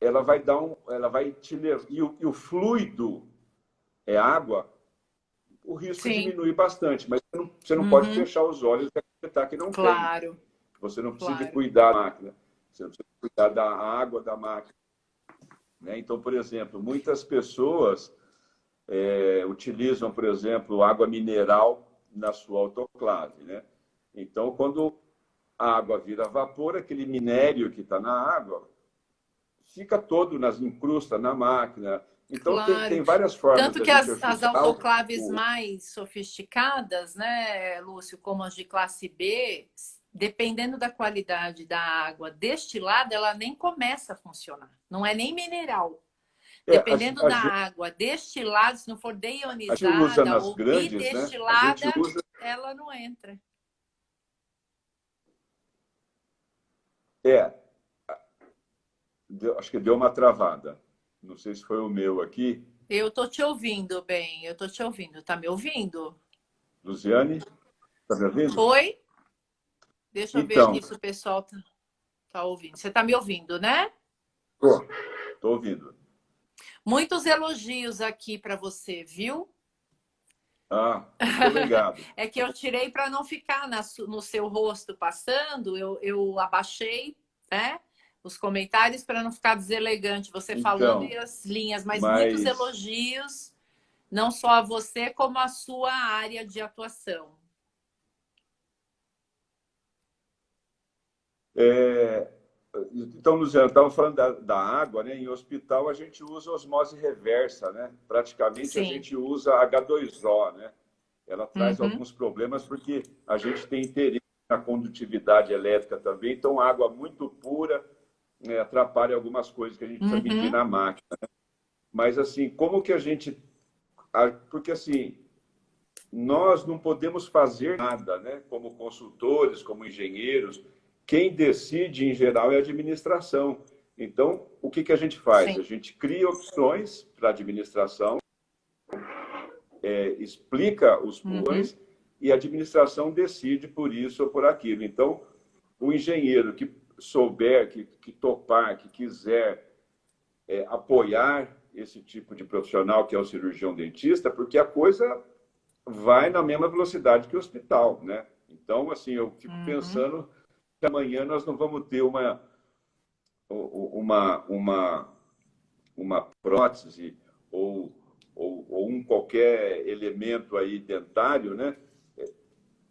Ela vai te levar, e o fluido é água, o risco Sim. diminui bastante, mas você não pode fechar os olhos e acreditar que não tem. Claro. Você não precisa cuidar da máquina, você não precisa cuidar da água da máquina, né? Então, por exemplo, muitas pessoas utilizam, por exemplo, água mineral na sua autoclave, né? Então, quando a água vira vapor, aquele minério que está na água fica todo incrusta na máquina. Então, Claro. tem várias formas Tanto da que gente as ajudar autoclaves mais sofisticadas, né, Lúcio, como as de classe B, dependendo da qualidade da água destilada, ela nem começa a funcionar. Não é nem mineral. Dependendo da água destilada, se não for deionizada ou bidestilada, ela não entra. Acho que deu uma travada. Não sei se foi o meu aqui. Eu tô te ouvindo bem, eu tô te ouvindo. Tá me ouvindo? Luziane, tá me ouvindo? Oi? Deixa eu ver aqui se o pessoal tá ouvindo. Você tá me ouvindo, né? Tô ouvindo. Muitos elogios aqui para você, viu? Obrigado. É que eu tirei para não ficar no seu rosto passando, eu abaixei, né? Os comentários para não ficar deselegante você falando e as linhas, mas muitos elogios, não só a você, como a sua área de atuação. Então, Luziano, estava falando da água, né? Em hospital a gente usa osmose reversa, né? Praticamente a gente usa H2O, né? Ela traz alguns problemas porque a gente tem interesse na condutividade elétrica também, então água muito pura atrapalha algumas coisas que a gente precisa medir na máquina, né? Mas, assim, como que a gente... Porque, assim, nós não podemos fazer nada, né? Como consultores, como engenheiros. Quem decide, em geral, é a administração. Então, o que a gente faz? A gente cria opções para a administração, explica os porões e a administração decide por isso ou por aquilo. Então, o engenheiro que souber, que topar, que quiser apoiar esse tipo de profissional, que é o cirurgião dentista, porque a coisa vai na mesma velocidade que o hospital, né? Então, assim, eu fico pensando que amanhã nós não vamos ter uma prótese ou qualquer elemento aí dentário, né?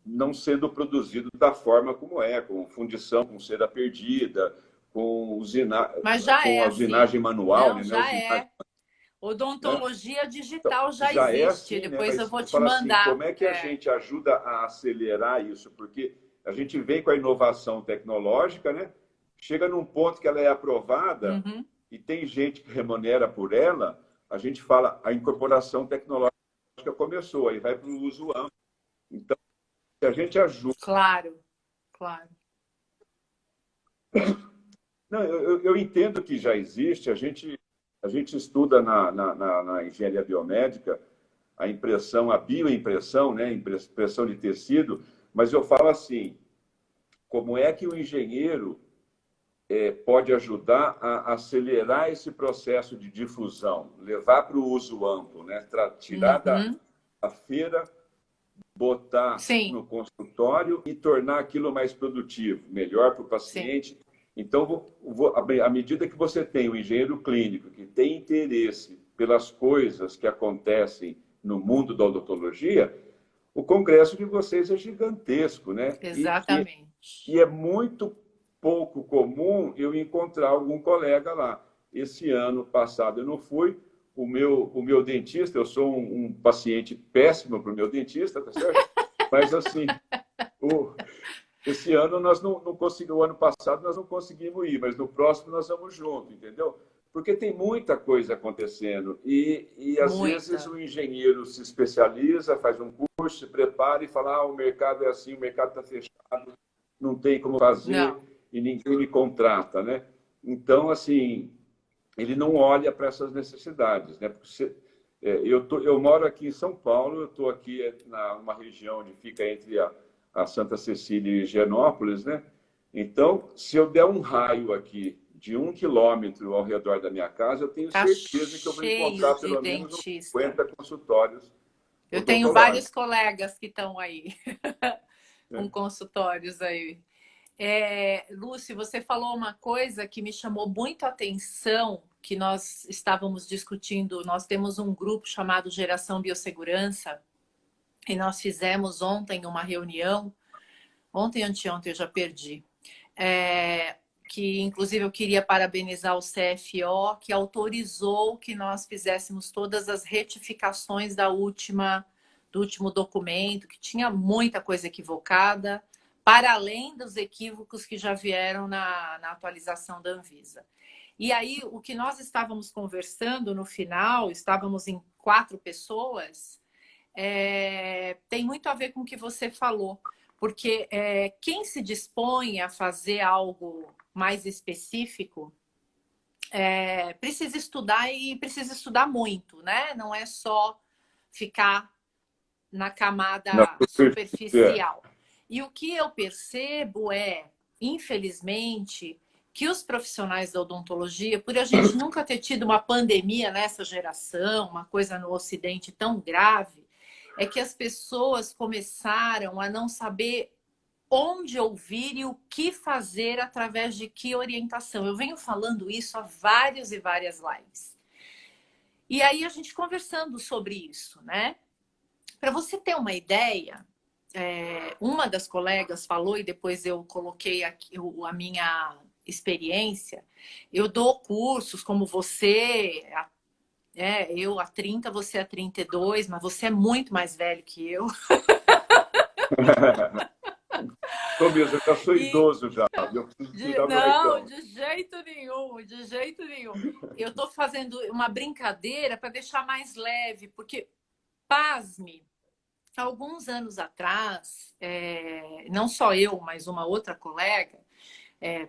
Não sendo produzido da forma como com fundição, com cera perdida, com a usinagem manual. Não, né? Já é. Odontologia digital já existe. Assim, Depois né? eu vou te mandar. Assim, como é que a gente ajuda a acelerar isso? Porque a gente vem com a inovação tecnológica, né? Chega num ponto que ela é aprovada e tem gente que remunera por ela, a gente fala, a incorporação tecnológica começou, aí vai para o uso amplo. Então, se a gente ajuda... Claro. Não, eu entendo que já existe, a gente estuda na engenharia biomédica a impressão, a bioimpressão, né? Impressão de tecido, mas eu falo assim, como é que o engenheiro pode ajudar a acelerar esse processo de difusão, levar para o uso amplo, né? Tirar da feira, botar no consultório e tornar aquilo mais produtivo, melhor para o paciente. Então, à medida que você tem o engenheiro clínico que tem interesse pelas coisas que acontecem no mundo da odontologia, o congresso de vocês é gigantesco, né? Exatamente. E é muito pouco comum eu encontrar algum colega lá. Esse ano passado eu não fui. O meu dentista, eu sou um paciente péssimo para o meu dentista, tá certo? Mas, assim, o, esse ano nós não conseguimos, o ano passado nós não conseguimos ir, mas no próximo nós vamos junto, entendeu? Porque tem muita coisa acontecendo e às vezes Muita. o engenheiro se especializa, faz um curso, se prepara e fala: o mercado é assim, o mercado está fechado, não tem como fazer Não. e ninguém me contrata, né? Então, assim, ele não olha para essas necessidades, né? Porque eu moro aqui em São Paulo, eu estou aqui numa região onde fica entre a Santa Cecília e Higienópolis, né? Então, se eu der um raio aqui de 1 quilômetro ao redor da minha casa, eu tenho Tá certeza que eu vou cheio encontrar de pelo menos uns dentista. 50 consultórios Eu tenho vários odontológicos. colegas que estão aí, com Né? consultórios aí. Lúcio, você falou uma coisa que me chamou muito a atenção, que nós estávamos discutindo. Nós temos um grupo chamado Geração Biossegurança, e nós fizemos ontem uma reunião, ontem, anteontem, eu já perdi, que inclusive eu queria parabenizar o CFO, que autorizou que nós fizéssemos todas as retificações do último documento, que tinha muita coisa equivocada, para além dos equívocos que já vieram na atualização da Anvisa. E aí, o que nós estávamos conversando no final, estávamos em 4 pessoas, tem muito a ver com o que você falou, porque quem se dispõe a fazer algo mais específico precisa estudar e precisa estudar muito, né? Não é só ficar na Na camada superfície. superficial. E o que eu percebo infelizmente, que os profissionais da odontologia, por a gente nunca ter tido uma pandemia nessa geração, uma coisa no Ocidente tão grave, é que as pessoas começaram a não saber onde ouvir e o que fazer através de que orientação. Eu venho falando isso há vários e várias lives. E aí a gente conversando sobre isso, né? Para você ter uma ideia, uma das colegas falou, e depois eu coloquei aqui a minha experiência, eu dou cursos como você, eu há 30, você há 32, mas você é muito mais velho que eu. Tô mesmo, eu já sou E idoso já, eu preciso cuidar do não, leitão. de jeito nenhum, de jeito nenhum. Eu estou fazendo uma brincadeira para deixar mais leve, porque, pasme, alguns anos atrás, não só eu, mas uma outra colega,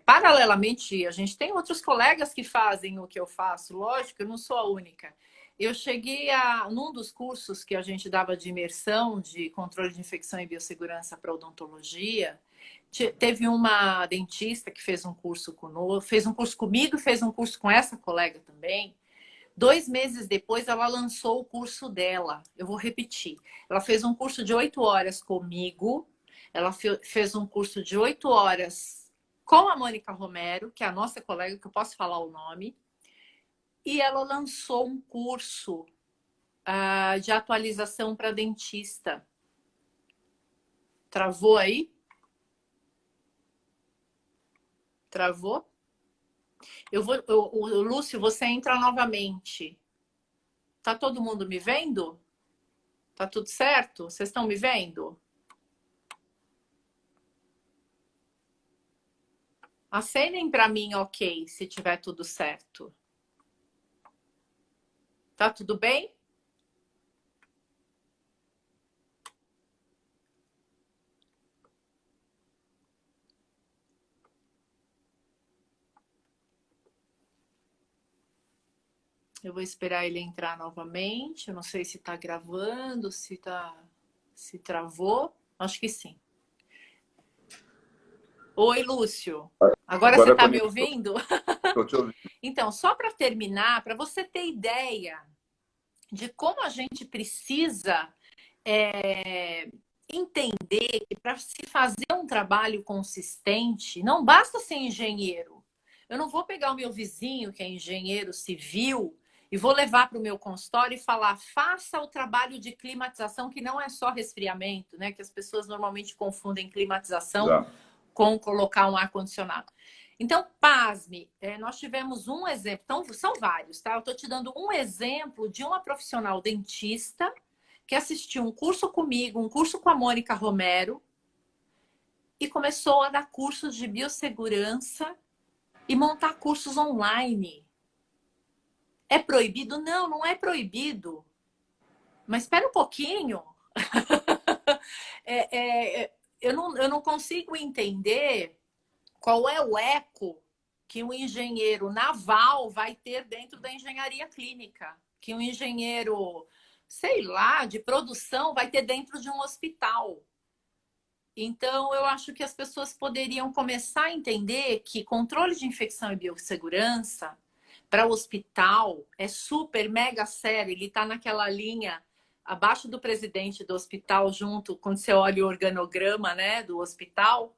paralelamente, a gente tem outros colegas que fazem o que eu faço, lógico, eu não sou a única. Eu cheguei num dos cursos que a gente dava de imersão de controle de infecção e biossegurança para odontologia, teve uma dentista que fez um curso conosco, fez um curso comigo e fez um curso com essa colega também. 2 meses depois, ela lançou o curso dela. Eu vou repetir. Ela fez um curso de 8 horas comigo. Ela fez um curso de 8 horas com a Mônica Romero, que é a nossa colega, que eu posso falar o nome. E ela lançou um curso de atualização para dentista. Travou aí? Travou? Lúcio, você entra novamente. Tá todo mundo me vendo? Tá tudo certo? Vocês estão me vendo? Acenem para mim, ok, se tiver tudo certo. Tá tudo bem? Eu vou esperar ele entrar novamente. Eu não sei se está gravando, se travou. Acho que sim. Oi, Lúcio. Agora você Agora está me conectou, ouvindo? estou te ouvindo. Então, só para terminar, para você ter ideia de como a gente precisa entender que para se fazer um trabalho consistente, não basta ser engenheiro. Eu não vou pegar o meu vizinho, que é engenheiro civil, e vou levar para o meu consultório e falar: faça o trabalho de climatização, que não é só resfriamento, né? Que as pessoas normalmente confundem climatização Exato. com colocar um ar-condicionado. Então, pasme, nós tivemos um exemplo, então são vários, tá? Eu estou te dando um exemplo de uma profissional dentista que assistiu um curso comigo, um curso com a Mônica Romero, e começou a dar cursos de biossegurança e montar cursos online. É proibido? Não, não é proibido. Mas espera um pouquinho. Eu não consigo entender qual é o eco que um engenheiro naval vai ter dentro da engenharia clínica, que um engenheiro, sei lá, de produção vai ter dentro de um hospital. Então, eu acho que as pessoas poderiam começar a entender que controle de infecção e biossegurança para o hospital é super, mega sério. Ele está naquela linha abaixo do presidente do hospital, junto, quando você olha o organograma, né, do hospital,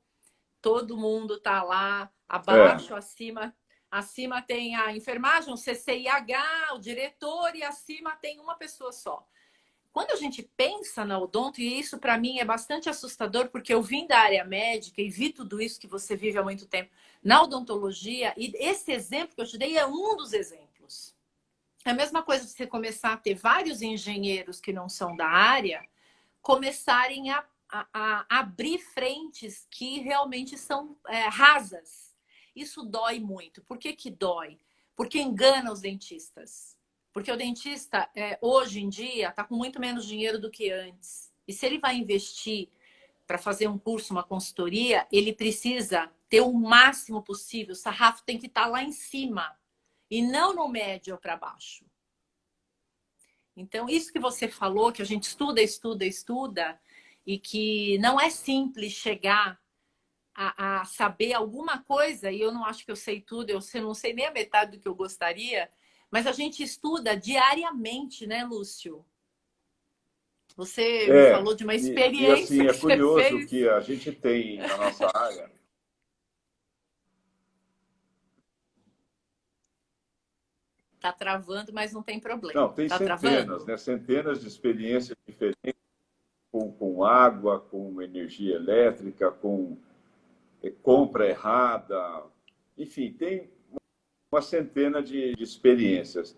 todo mundo está lá, abaixo, acima tem a enfermagem, o CCIH, o diretor, e acima tem uma pessoa só. Quando a gente pensa na odonto, e isso para mim é bastante assustador, porque eu vim da área médica e vi tudo isso que você vive há muito tempo na odontologia, e esse exemplo que eu te dei é um dos exemplos. É a mesma coisa de você começar a ter vários engenheiros que não são da área, começarem a abrir frentes que realmente são rasas. Isso dói muito. Por que que dói? Porque engana os dentistas. Porque o dentista, hoje em dia, está com muito menos dinheiro do que antes. E se ele vai investir para fazer um curso, uma consultoria, ele precisa ter o máximo possível. O sarrafo tem que estar lá em cima e não no médio ou para baixo. Então, isso que você falou, que a gente estuda, e que não é simples chegar a saber alguma coisa, e eu não acho que eu sei tudo, eu não sei nem a metade do que eu gostaria, mas a gente estuda diariamente, né, Lúcio? Você me falou de uma E assim, experiência é que você curioso fez. que a gente tem na nossa área. Tá travando, mas não tem problema. Não, tem Tá centenas, travando? né? Centenas de experiências diferentes com água, com energia elétrica, com compra errada. Enfim, tem uma centena de experiências.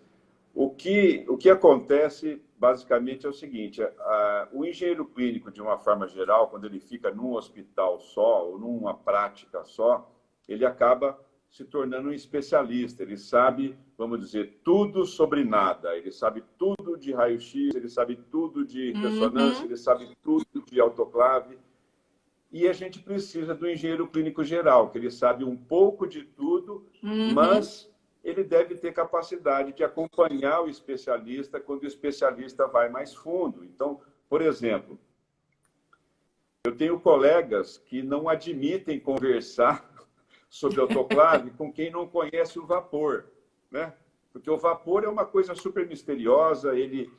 O que acontece, basicamente, é o seguinte: o engenheiro clínico, de uma forma geral, quando ele fica num hospital só ou numa prática só, ele acaba se tornando um especialista. Ele sabe, vamos dizer, tudo sobre nada. Ele sabe tudo de raio-x, ele sabe tudo de ressonância, Uhum, ele sabe tudo de autoclave. E a gente precisa do engenheiro clínico geral, que ele sabe um pouco de tudo, uhum, mas ele deve ter capacidade de acompanhar o especialista quando o especialista vai mais fundo. Então, por exemplo, eu tenho colegas que não admitem conversar sobre autoclave com quem não conhece o vapor, né? Porque o vapor é uma coisa super misteriosa, ele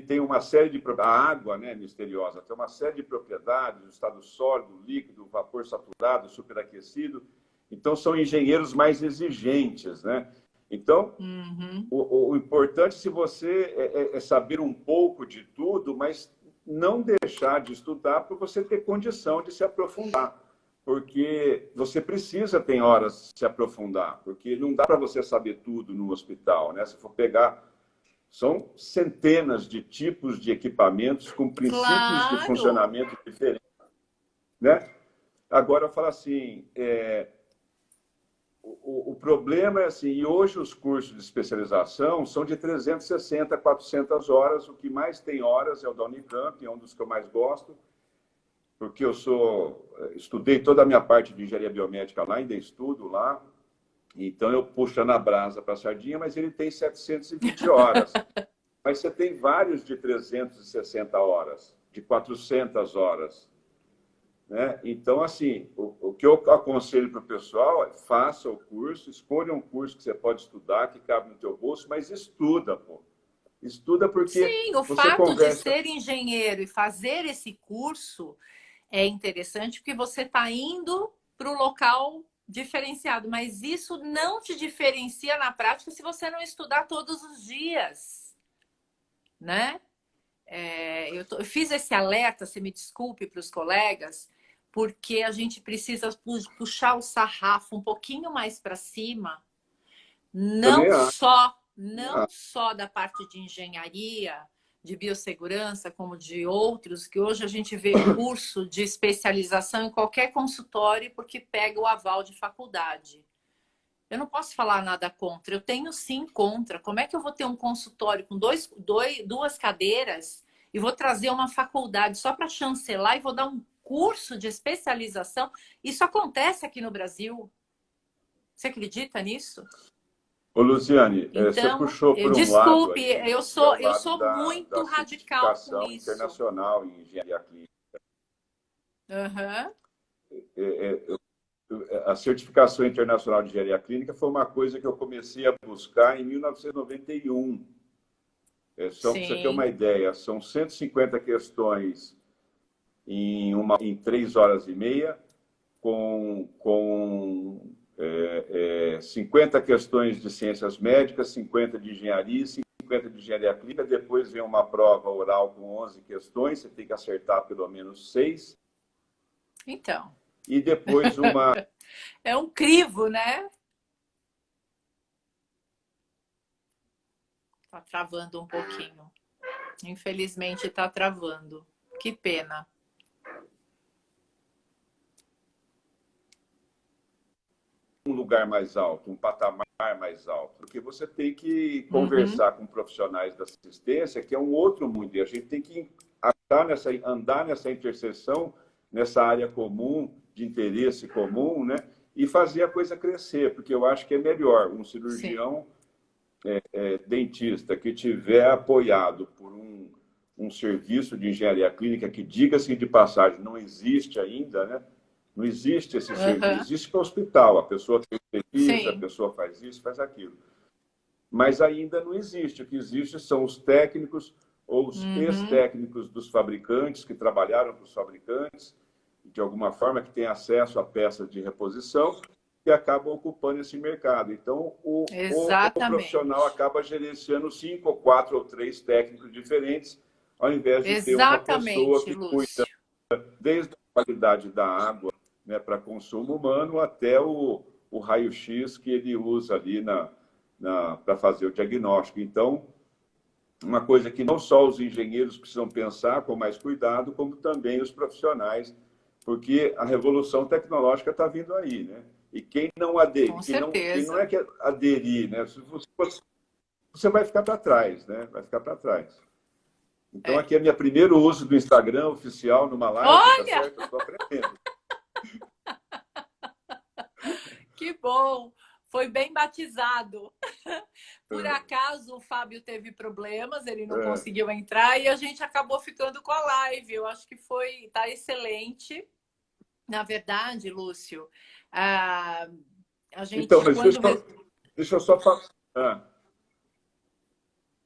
tem uma série de a água, né, misteriosa, tem uma série de propriedades, o estado sólido, líquido, vapor saturado, superaquecido. Então são engenheiros mais exigentes, né? Então uhum. o importante se você é saber um pouco de tudo, mas não deixar de estudar para você ter condição de se aprofundar, porque você precisa, tem horas, se aprofundar, porque não dá para você saber tudo no hospital, né? Se for pegar, são centenas de tipos de equipamentos com princípios de Claro! funcionamento diferentes, né? Agora, eu falo assim, o problema é assim, e hoje os cursos de especialização são de 360 a 400 horas, o que mais tem horas é o da Unicamp, é um dos que eu mais gosto, porque estudei toda a minha parte de engenharia biomédica lá, ainda estudo lá, então eu puxo na brasa para a sardinha, mas ele tem 720 horas. Mas você tem vários de 360 horas, de 400 horas. Né? Então, assim, o que eu aconselho para o pessoal é faça o curso, escolha um curso que você pode estudar, que cabe no teu bolso, mas estuda, pô. Estuda porque Sim, o você fato de conversa. ser engenheiro e fazer esse curso é interessante porque você está indo para o local diferenciado, mas isso não te diferencia na prática se você não estudar todos os dias, né? Eu fiz esse alerta, se me desculpe para os colegas, porque a gente precisa puxar o sarrafo um pouquinho mais para cima, Também acho. não só da parte de engenharia, de biossegurança, como de outros, que hoje a gente vê curso de especialização em qualquer consultório porque pega o aval de faculdade. Eu não posso falar nada contra, eu tenho sim contra. Como é que eu vou ter um consultório com duas cadeiras e vou trazer uma faculdade só para chancelar e vou dar um curso de especialização? Isso acontece aqui no Brasil. Você acredita nisso? Ô, Luciane, você Então, puxou por um lado desculpe, aí, eu que é o sou, eu lado sou muito da radical com certificação isso. internacional em engenharia clínica. Uhum. A certificação internacional de engenharia clínica foi uma coisa que eu comecei a buscar em 1991. Para você ter uma Sim. ideia, são 150 questões em 3 horas e meia, com 50 questões de ciências médicas, 50 de engenharia, 50 de engenharia clínica. Depois vem uma prova oral com 11 questões, você tem que acertar pelo menos 6. Então, E depois uma. é um crivo, né? Tá travando um pouquinho. Infelizmente tá travando. Que pena. Um lugar mais alto, um patamar mais alto, porque você tem que Uhum. conversar com profissionais da assistência, que é um outro mundo, e a gente tem que andar nessa interseção, nessa área comum, de interesse comum, né? E fazer a coisa crescer, porque eu acho que é melhor um Sim. cirurgião dentista que tiver apoiado por um serviço de engenharia clínica que, diga-se de passagem, não existe ainda, né? Não existe esse serviço. Uhum. Existe para o hospital. A pessoa tem pesquisa, a Sim. pessoa faz isso, faz aquilo. Mas ainda não existe. O que existe são os técnicos ou os Uhum. ex-técnicos dos fabricantes que trabalharam para os fabricantes, de alguma forma, que têm acesso a peças de reposição e acabam ocupando esse mercado. Então, o profissional Exatamente. acaba gerenciando 5 ou 4 ou 3 técnicos diferentes, ao invés de ter uma pessoa Exatamente, que cuida Lúcio. desde a qualidade da água, né, para consumo humano até o raio-x que ele usa ali para fazer o diagnóstico. Então, uma coisa que não só os engenheiros precisam pensar com mais cuidado, como também os profissionais, porque a revolução tecnológica está vindo aí, né? E quem não Com aderir, quem não é certeza. que aderir, né? Você vai ficar para trás, né? Vai ficar para trás. Então, É. aqui é meu primeiro uso do Instagram oficial numa live, tá Olha, certo? Eu estou aprendendo. que bom. Foi bem batizado. Por acaso o Fábio teve problemas, ele não É, conseguiu entrar e a gente acabou ficando com a live. Eu acho que tá excelente. Na verdade, Lúcio, a então, gente mas deixa eu só falar.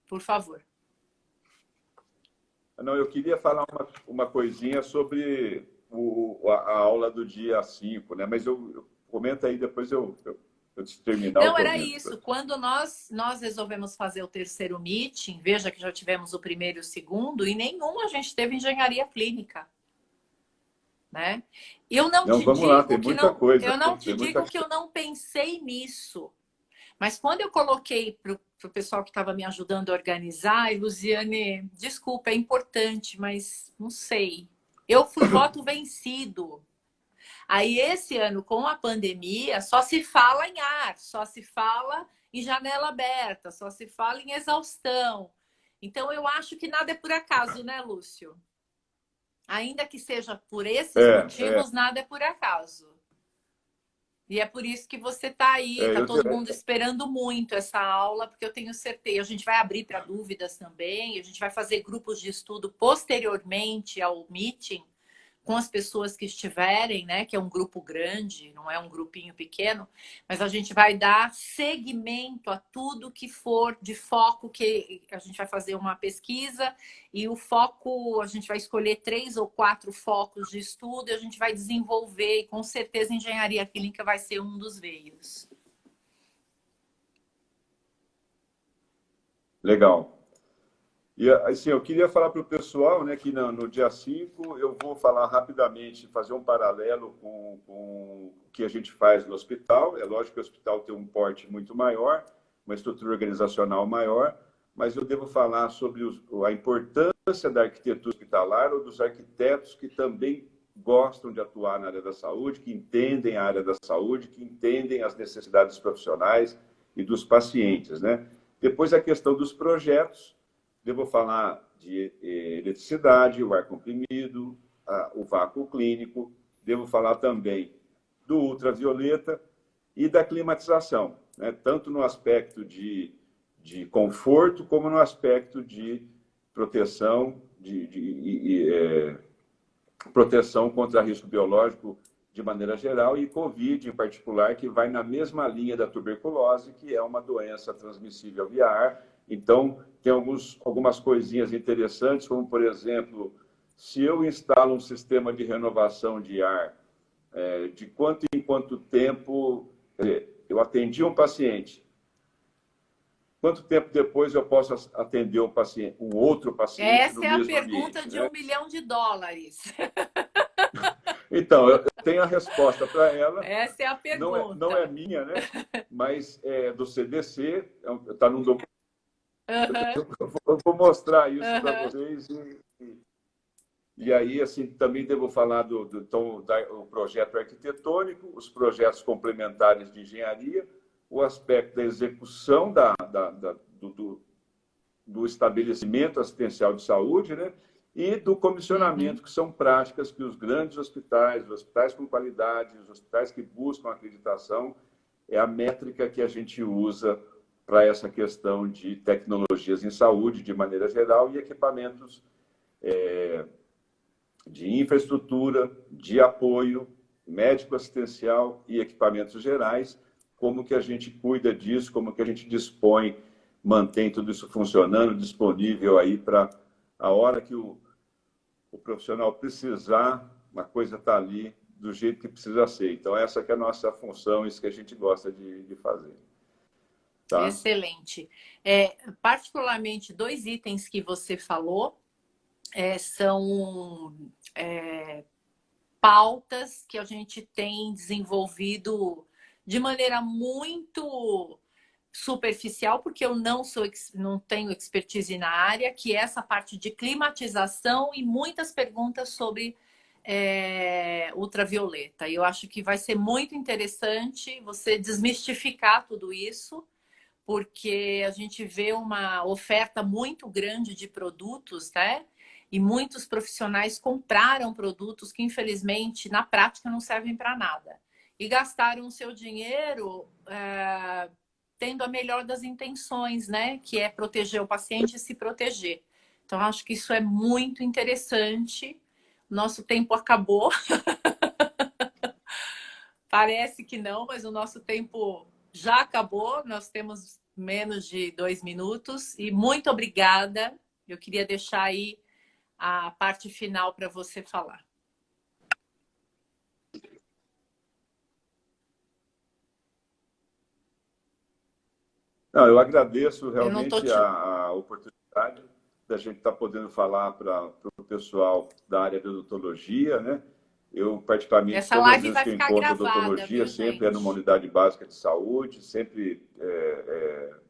Por favor. Não, eu queria falar uma coisinha sobre a aula do dia 5, né? Mas comenta aí, depois eu terminar, eu Não, era comento. isso. Quando nós resolvemos fazer o terceiro meeting, veja que já tivemos o primeiro e o segundo, e nenhum a gente teve engenharia clínica, né? Eu não Não, te vamos lá, digo tem que muita não, coisa, eu não te tem muita digo que eu não pensei nisso. Mas quando eu coloquei para o pessoal que estava me ajudando a organizar, e Luziane, desculpa, é importante, mas não sei. Eu fui voto vencido. Aí, esse ano, com a pandemia, só se fala em ar, só se fala em janela aberta, só se fala em exaustão. Então, eu acho que nada é por acaso, né, Lúcio? Ainda que seja por esses é, motivos, nada é por acaso. E é por isso que você está aí, é, está eu, todo mundo esperando muito essa aula, porque eu tenho certeza. A gente vai abrir para dúvidas também, a gente vai fazer grupos de estudo posteriormente ao meeting com as pessoas que estiverem, né? Que é um grupo grande, não é um grupinho pequeno, mas a gente vai dar seguimento a tudo que for de foco, que a gente vai fazer uma pesquisa e o foco, a gente vai escolher 3 ou 4 focos de estudo e a gente vai desenvolver, e com certeza engenharia clínica vai ser um dos veios. legal. E assim, eu queria falar para o pessoal, né, que no dia 5 eu vou falar rapidamente, fazer um paralelo com o que a gente faz no hospital. É lógico que o hospital tem um porte muito maior, uma estrutura organizacional maior, mas eu devo falar sobre a importância da arquitetura hospitalar ou dos arquitetos que também gostam de atuar na área da saúde, que entendem a área da saúde, que entendem as necessidades profissionais e dos pacientes, né? Depois a questão dos projetos. Devo falar de eletricidade, o ar comprimido, o vácuo clínico. Devo falar também do ultravioleta e da climatização, né? Tanto no aspecto de conforto, como no aspecto de proteção, proteção contra risco biológico de maneira geral e Covid em particular, que vai na mesma linha da tuberculose, que é uma doença transmissível via ar. Então, tem algumas coisinhas interessantes, como, por exemplo, se eu instalo um sistema de renovação de ar, de quanto em quanto tempo eu atendi um paciente, quanto tempo depois eu posso atender um outro paciente no Essa é a mesmo pergunta ambiente, de né? US$ 1 milhão. Então, eu tenho a resposta para ela. Essa é a Não é pergunta. minha, né? Mas é do CDC, está num documento. Uhum, Eu vou mostrar isso para uhum. vocês. E aí, assim, também devo falar do projeto arquitetônico, os projetos complementares de engenharia, o aspecto da execução do estabelecimento assistencial de saúde, né? E do Uhum. comissionamento, que são práticas que os grandes hospitais, os hospitais com qualidade, os hospitais que buscam acreditação, é a métrica que a gente usa para essa questão de tecnologias em saúde, de maneira geral, e equipamentos de infraestrutura, de apoio, médico-assistencial e equipamentos gerais, como que a gente cuida disso, como que a gente dispõe, mantém tudo isso funcionando, disponível aí para a hora que o profissional precisar, a coisa está ali do jeito que precisa ser. Então, essa que é a nossa função, isso que a gente gosta de fazer. Tá? Excelente. Particularmente, dois itens que você falou são pautas que a gente tem desenvolvido de maneira muito superficial, porque eu não tenho expertise na área, que é essa parte de climatização e muitas perguntas sobre ultravioleta. E eu acho que vai ser muito interessante você desmistificar tudo isso, porque a gente vê uma oferta muito grande de produtos, né? E muitos profissionais compraram produtos que, infelizmente, na prática não servem para nada. E gastaram o seu dinheiro tendo a melhor das intenções, né? Que é proteger o paciente e se proteger. Então, acho que isso é muito interessante. Nosso tempo acabou. Parece que não, mas o nosso tempo já acabou. Nós temos menos de 2 minutos. E muito obrigada. Eu queria deixar aí a parte final para você falar. Não, eu agradeço Eu não estou realmente te. a oportunidade da gente estar podendo falar para o pessoal da área de odontologia, né? Eu, particularmente, Essa todas as live vezes vai que eu ficar encontro gravada, odontologia, viu, sempre é numa gente? unidade básica de saúde, sempre.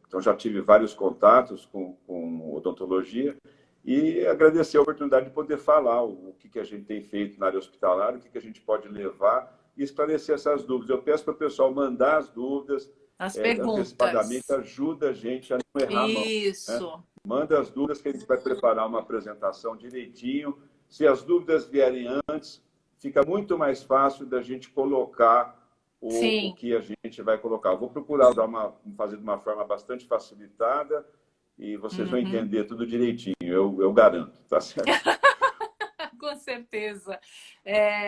Então, já tive vários contatos com odontologia e agradecer a oportunidade de poder falar o que a gente tem feito na área hospitalar, o que a gente pode levar e esclarecer essas dúvidas. Eu peço para o pessoal mandar as dúvidas As antecipadamente, perguntas. ajuda a gente a não errar a mão, né? Isso. Manda as dúvidas que a gente vai preparar uma apresentação direitinho. Se as dúvidas vierem antes, fica muito mais fácil da gente colocar o Sim. que a gente vai colocar. Eu vou procurar fazer de uma forma bastante facilitada e vocês vão Uhum. entender tudo direitinho, eu garanto, tá certo? Com certeza.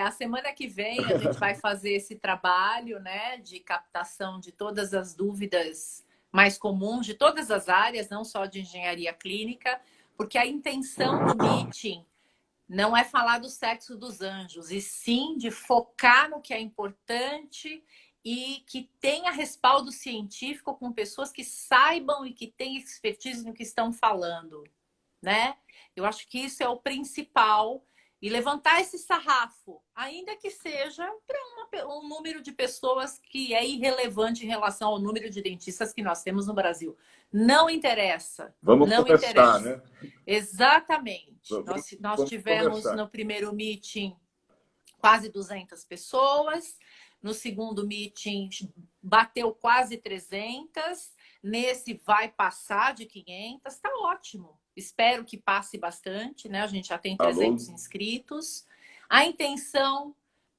A semana que vem a gente vai fazer esse trabalho, né, de captação de todas as dúvidas mais comuns de todas as áreas, não só de engenharia clínica, porque a intenção do meeting não é falar do sexo dos anjos, e sim de focar no que é importante e que tenha respaldo científico com pessoas que saibam e que tenham expertise no que estão falando. né? Eu acho que isso é o principal. E levantar esse sarrafo, ainda que seja para um número de pessoas que é irrelevante em relação ao número de dentistas que nós temos no Brasil. Não interessa. Vamos Não começar, interessa. né? Exatamente. Nós Vamos tivemos começar. no primeiro meeting quase 200 pessoas. No segundo meeting, bateu quase 300. Nesse vai passar de 500. Está ótimo. Espero que passe bastante, né? A gente já tem 300 Alô? inscritos. A intenção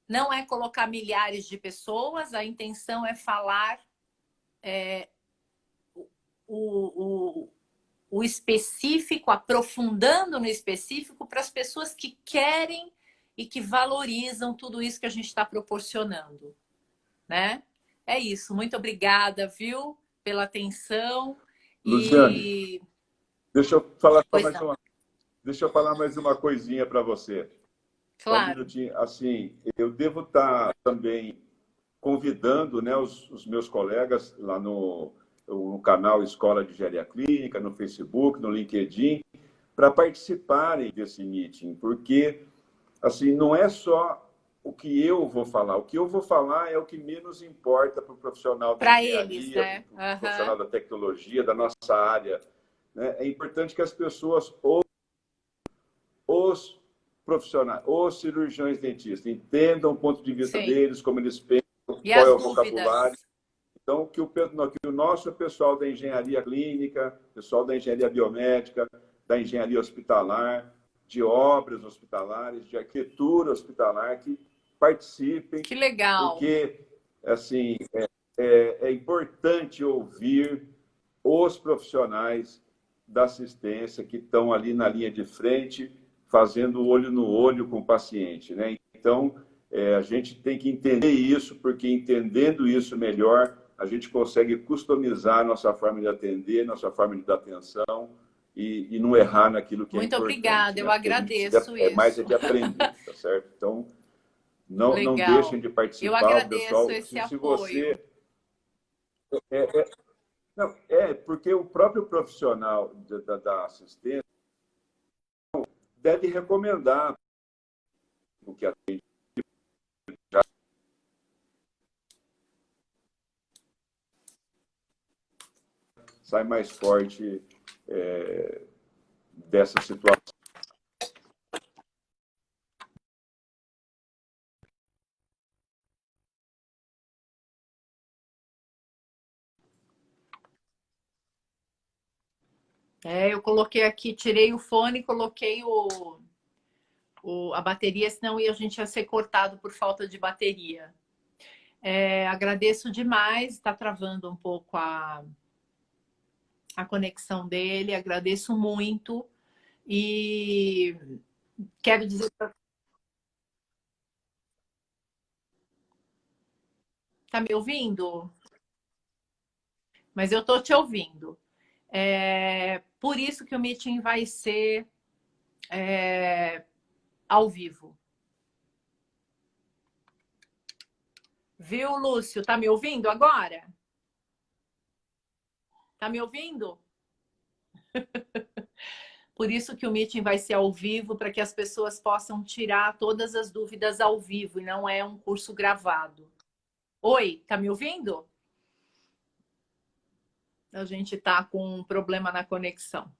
não é colocar milhares de pessoas, a intenção é falar o, o específico, aprofundando no específico para as pessoas que querem e que valorizam tudo isso que a gente está proporcionando, né? É isso. Muito obrigada, viu, pela atenção Luciane, e deixa eu falar só pois mais não, uma, deixa eu falar mais uma coisinha para você. Só um claro. minutinho. Assim, eu devo estar também convidando, né, os meus colegas lá no canal Escola de Engenharia Clínica, no Facebook, no LinkedIn, para participarem desse meeting, porque assim, não é só o que eu vou falar. O que eu vou falar é o que menos importa para o profissional da Para eles, engenharia, né? para o Uhum. profissional da tecnologia, da nossa área, né? É importante que as pessoas, ou os profissionais, os cirurgiões dentistas, entendam o ponto de vista Sim. deles, como eles pensam, E qual é as o vocabulário. dúvidas? Então, que o nosso pessoal da engenharia clínica, pessoal da engenharia biomédica, da engenharia hospitalar, de obras hospitalares, de arquitetura hospitalar, que participem, Que legal. porque assim é importante ouvir os profissionais da assistência que estão ali na linha de frente, fazendo olho no olho com o paciente, né? Então, a gente tem que entender isso, porque entendendo isso melhor, a gente consegue customizar nossa forma de atender, nossa forma de dar atenção e não errar naquilo que é Muito importante, obrigada. né? Eu Porque a gente precisa agradeço mais isso. de aprender, tá certo? Então, não deixem Legal. de Eu participar, o agradeço pessoal. esse Se apoio. você não, porque o próprio profissional da assistência deve recomendar o que sai mais forte dessa situação. Eu coloquei aqui, tirei o fone e coloquei a bateria, senão a gente ia ser cortado por falta de bateria. Agradeço demais, está travando um pouco a conexão dele, agradeço muito e quero dizer, tá me ouvindo? Mas eu tô te ouvindo. Por isso que o meeting vai ser ao vivo. Viu, Lúcio? Tá me ouvindo agora? Tá me ouvindo? Por isso que o meeting vai ser ao vivo, para que as pessoas possam tirar todas as dúvidas ao vivo, e não é um curso gravado. Oi, tá me ouvindo? A gente tá com um problema na conexão.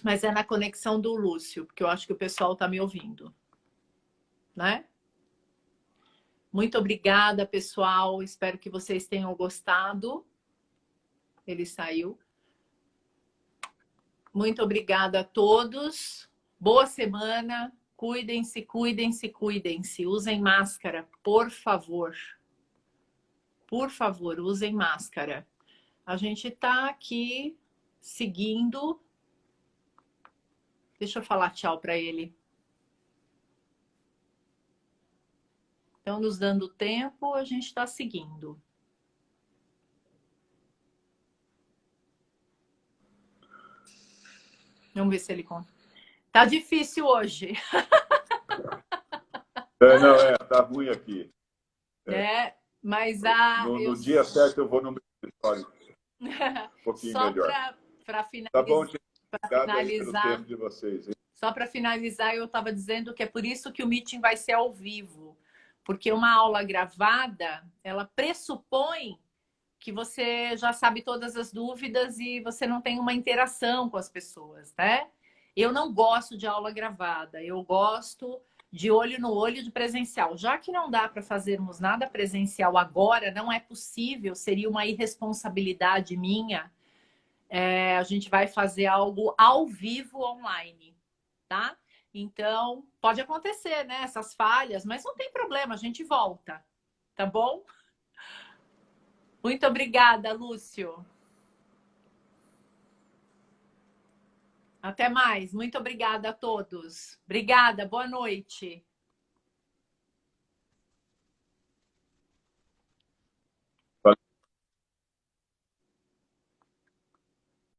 Mas é na conexão do Lúcio, porque eu acho que o pessoal tá me ouvindo, né? Muito obrigada, pessoal. Espero que vocês tenham gostado. Ele saiu. Muito obrigada a todos. Boa semana. Cuidem-se, cuidem-se, cuidem-se. Usem máscara, por favor. Por favor, usem máscara. A gente está aqui seguindo. Deixa eu falar tchau para ele. Então, nos dando tempo, a gente está seguindo. Vamos ver se ele conta. Tá difícil hoje. Não, tá ruim aqui. Né? Mas No dia certo eu vou no meu escritório, um pouquinho só melhor. para Tá bom, finalizar. para Obrigado aí pelo finalizar, tempo de vocês. Hein? só para finalizar, eu estava dizendo que é por isso que o meeting vai ser ao vivo, porque uma aula gravada, ela pressupõe que você já sabe todas as dúvidas e você não tem uma interação com as pessoas, né? Eu não gosto de aula gravada, eu gosto de olho no olho de presencial. Já que não dá para fazermos nada presencial agora, não é possível, seria uma irresponsabilidade minha. A gente vai fazer algo ao vivo online, tá? Então, pode acontecer, né? Essas falhas, mas não tem problema, a gente volta, tá bom? Muito obrigada, Lúcio. Até mais. Muito obrigada a todos. Obrigada, boa noite.